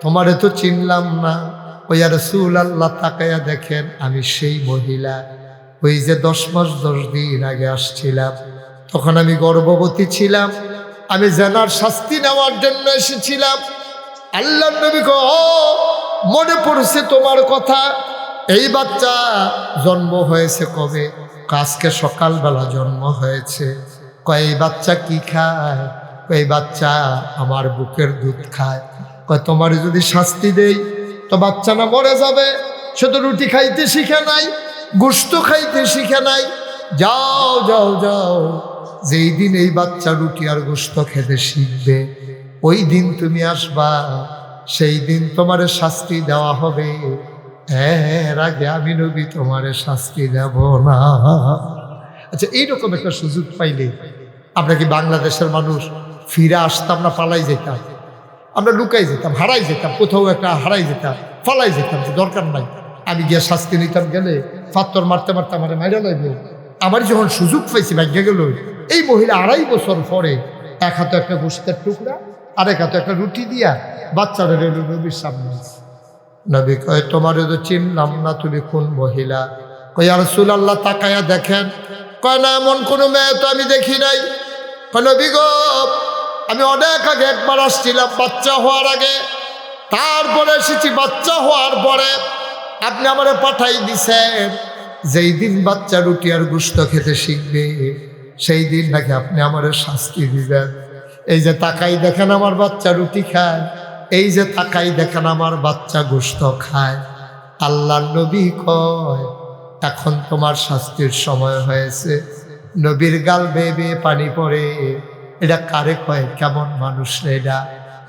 তোমারে তো চিনলাম না। ও ইয়া রাসূলুল্লাহ, তাকায়া দেখেন, আমি সেই মহিলা, ওই যে 10 মাস 10 দিন আগে আসছিলাম, তখন আমি গর্ভবতী ছিলাম, আমি জেনার শাস্তি নেওয়ার জন্য এসেছিলাম। আল্লাহর নবী কয়, ও মনে পড়ছে তোমার কথা, এই বাচ্চা জন্ম হয়েছে কবে? আজকে সকালবেলা জন্ম হয়েছে। কয়, এই বাচ্চা কি খায়? এই বাচ্চা আমার বুকের দুধ খায়। কয়, তোমার যদি শাস্তি দেই তো বাচ্চা না মরে যাবে? সে তো রুটি খাইতে শিখে নাই, গোশত খাইতে শিখে নাই। যাও যাও যাও, যেই দিন এই বাচ্চা রুটি আর গোশত খেতে শিখবে, ওই দিন তুমি আসবা, সেই দিন তোমার শাস্তি দেওয়া হবে। এর আগে আমি নবী তোমারে শাস্তি দেব না। আচ্ছা, এইরকম একটা সুযোগ পাইলে আমরা কি বাংলাদেশের মানুষ ফিরে আসতাম না পালাই যেতাম? আমরা লুকাই যেতাম, হারাই যেতাম, কোথাও একটা হারাই যেতাম, ফালাই যেতাম, যে দরকার নাই, আমি গিয়ে শাস্তি নিতাম, গেলে পাথর মারতে মারতে আমার মাইরা লাগবে। আমার যখন সুযোগ পাইছি ভাগ্যে গেল, এই মহিলা 2.5 বছর পরে এক হাতে একটা গোশতের টুকরা আর এক হাতে একটা রুটি দিয়া বাচ্চারা নবীর সামনে। নবী কয় তোমারে তো চিনলাম না, তুমি কোন মহিলা? কয় ইয়া রাসূলুল্লাহ তাকায়া দেখেন। কয় না এমন কোনো মেয়ে তো আমি দেখি নাই। কয় নবী গো আমি অনেক আগে একবার আসছিলাম বাচ্চা হওয়ার আগে, তারপরে এসেছি বাচ্চা হওয়ার পরে। আপনি আমারে পাঠাই দিছেন, যেই দিন বাচ্চা রুটি আর গোশত খেতে শিখবে সেই দিন নাকি আপনি আমারে শাস্তি দিবেন। এই যে তাকাই দেখেন আমার বাচ্চা রুটি খায়, এই যে তাকাই দেখেন আমার বাচ্চা গোশত খায়। আল্লাহর নবী কয় এখন তোমার শাস্তির সময় হয়েছে। নবীর গাল বেয়ে বেয়ে পানি পড়ে। এটা কারে কয়? কেমন মানুষ রে এটা?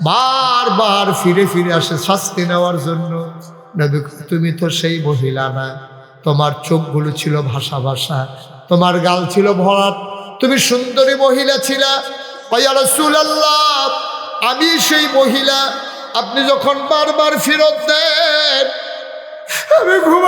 বারবার ফিরে ফিরে আসে শাস্তি নেওয়ার জন্য। নবী কয় তুমি তো সেই মহিলা না, তোমার চোখগুলো ছিল ভাষা ভাষা, তোমার গাল ছিল ভরাট, তুমি সুন্দরী মহিলা ছিলা। ইয়া রাসূলুল্লাহ আমি সেই মহিলা। আপনি যখন বারবার ফেরত দেন আমি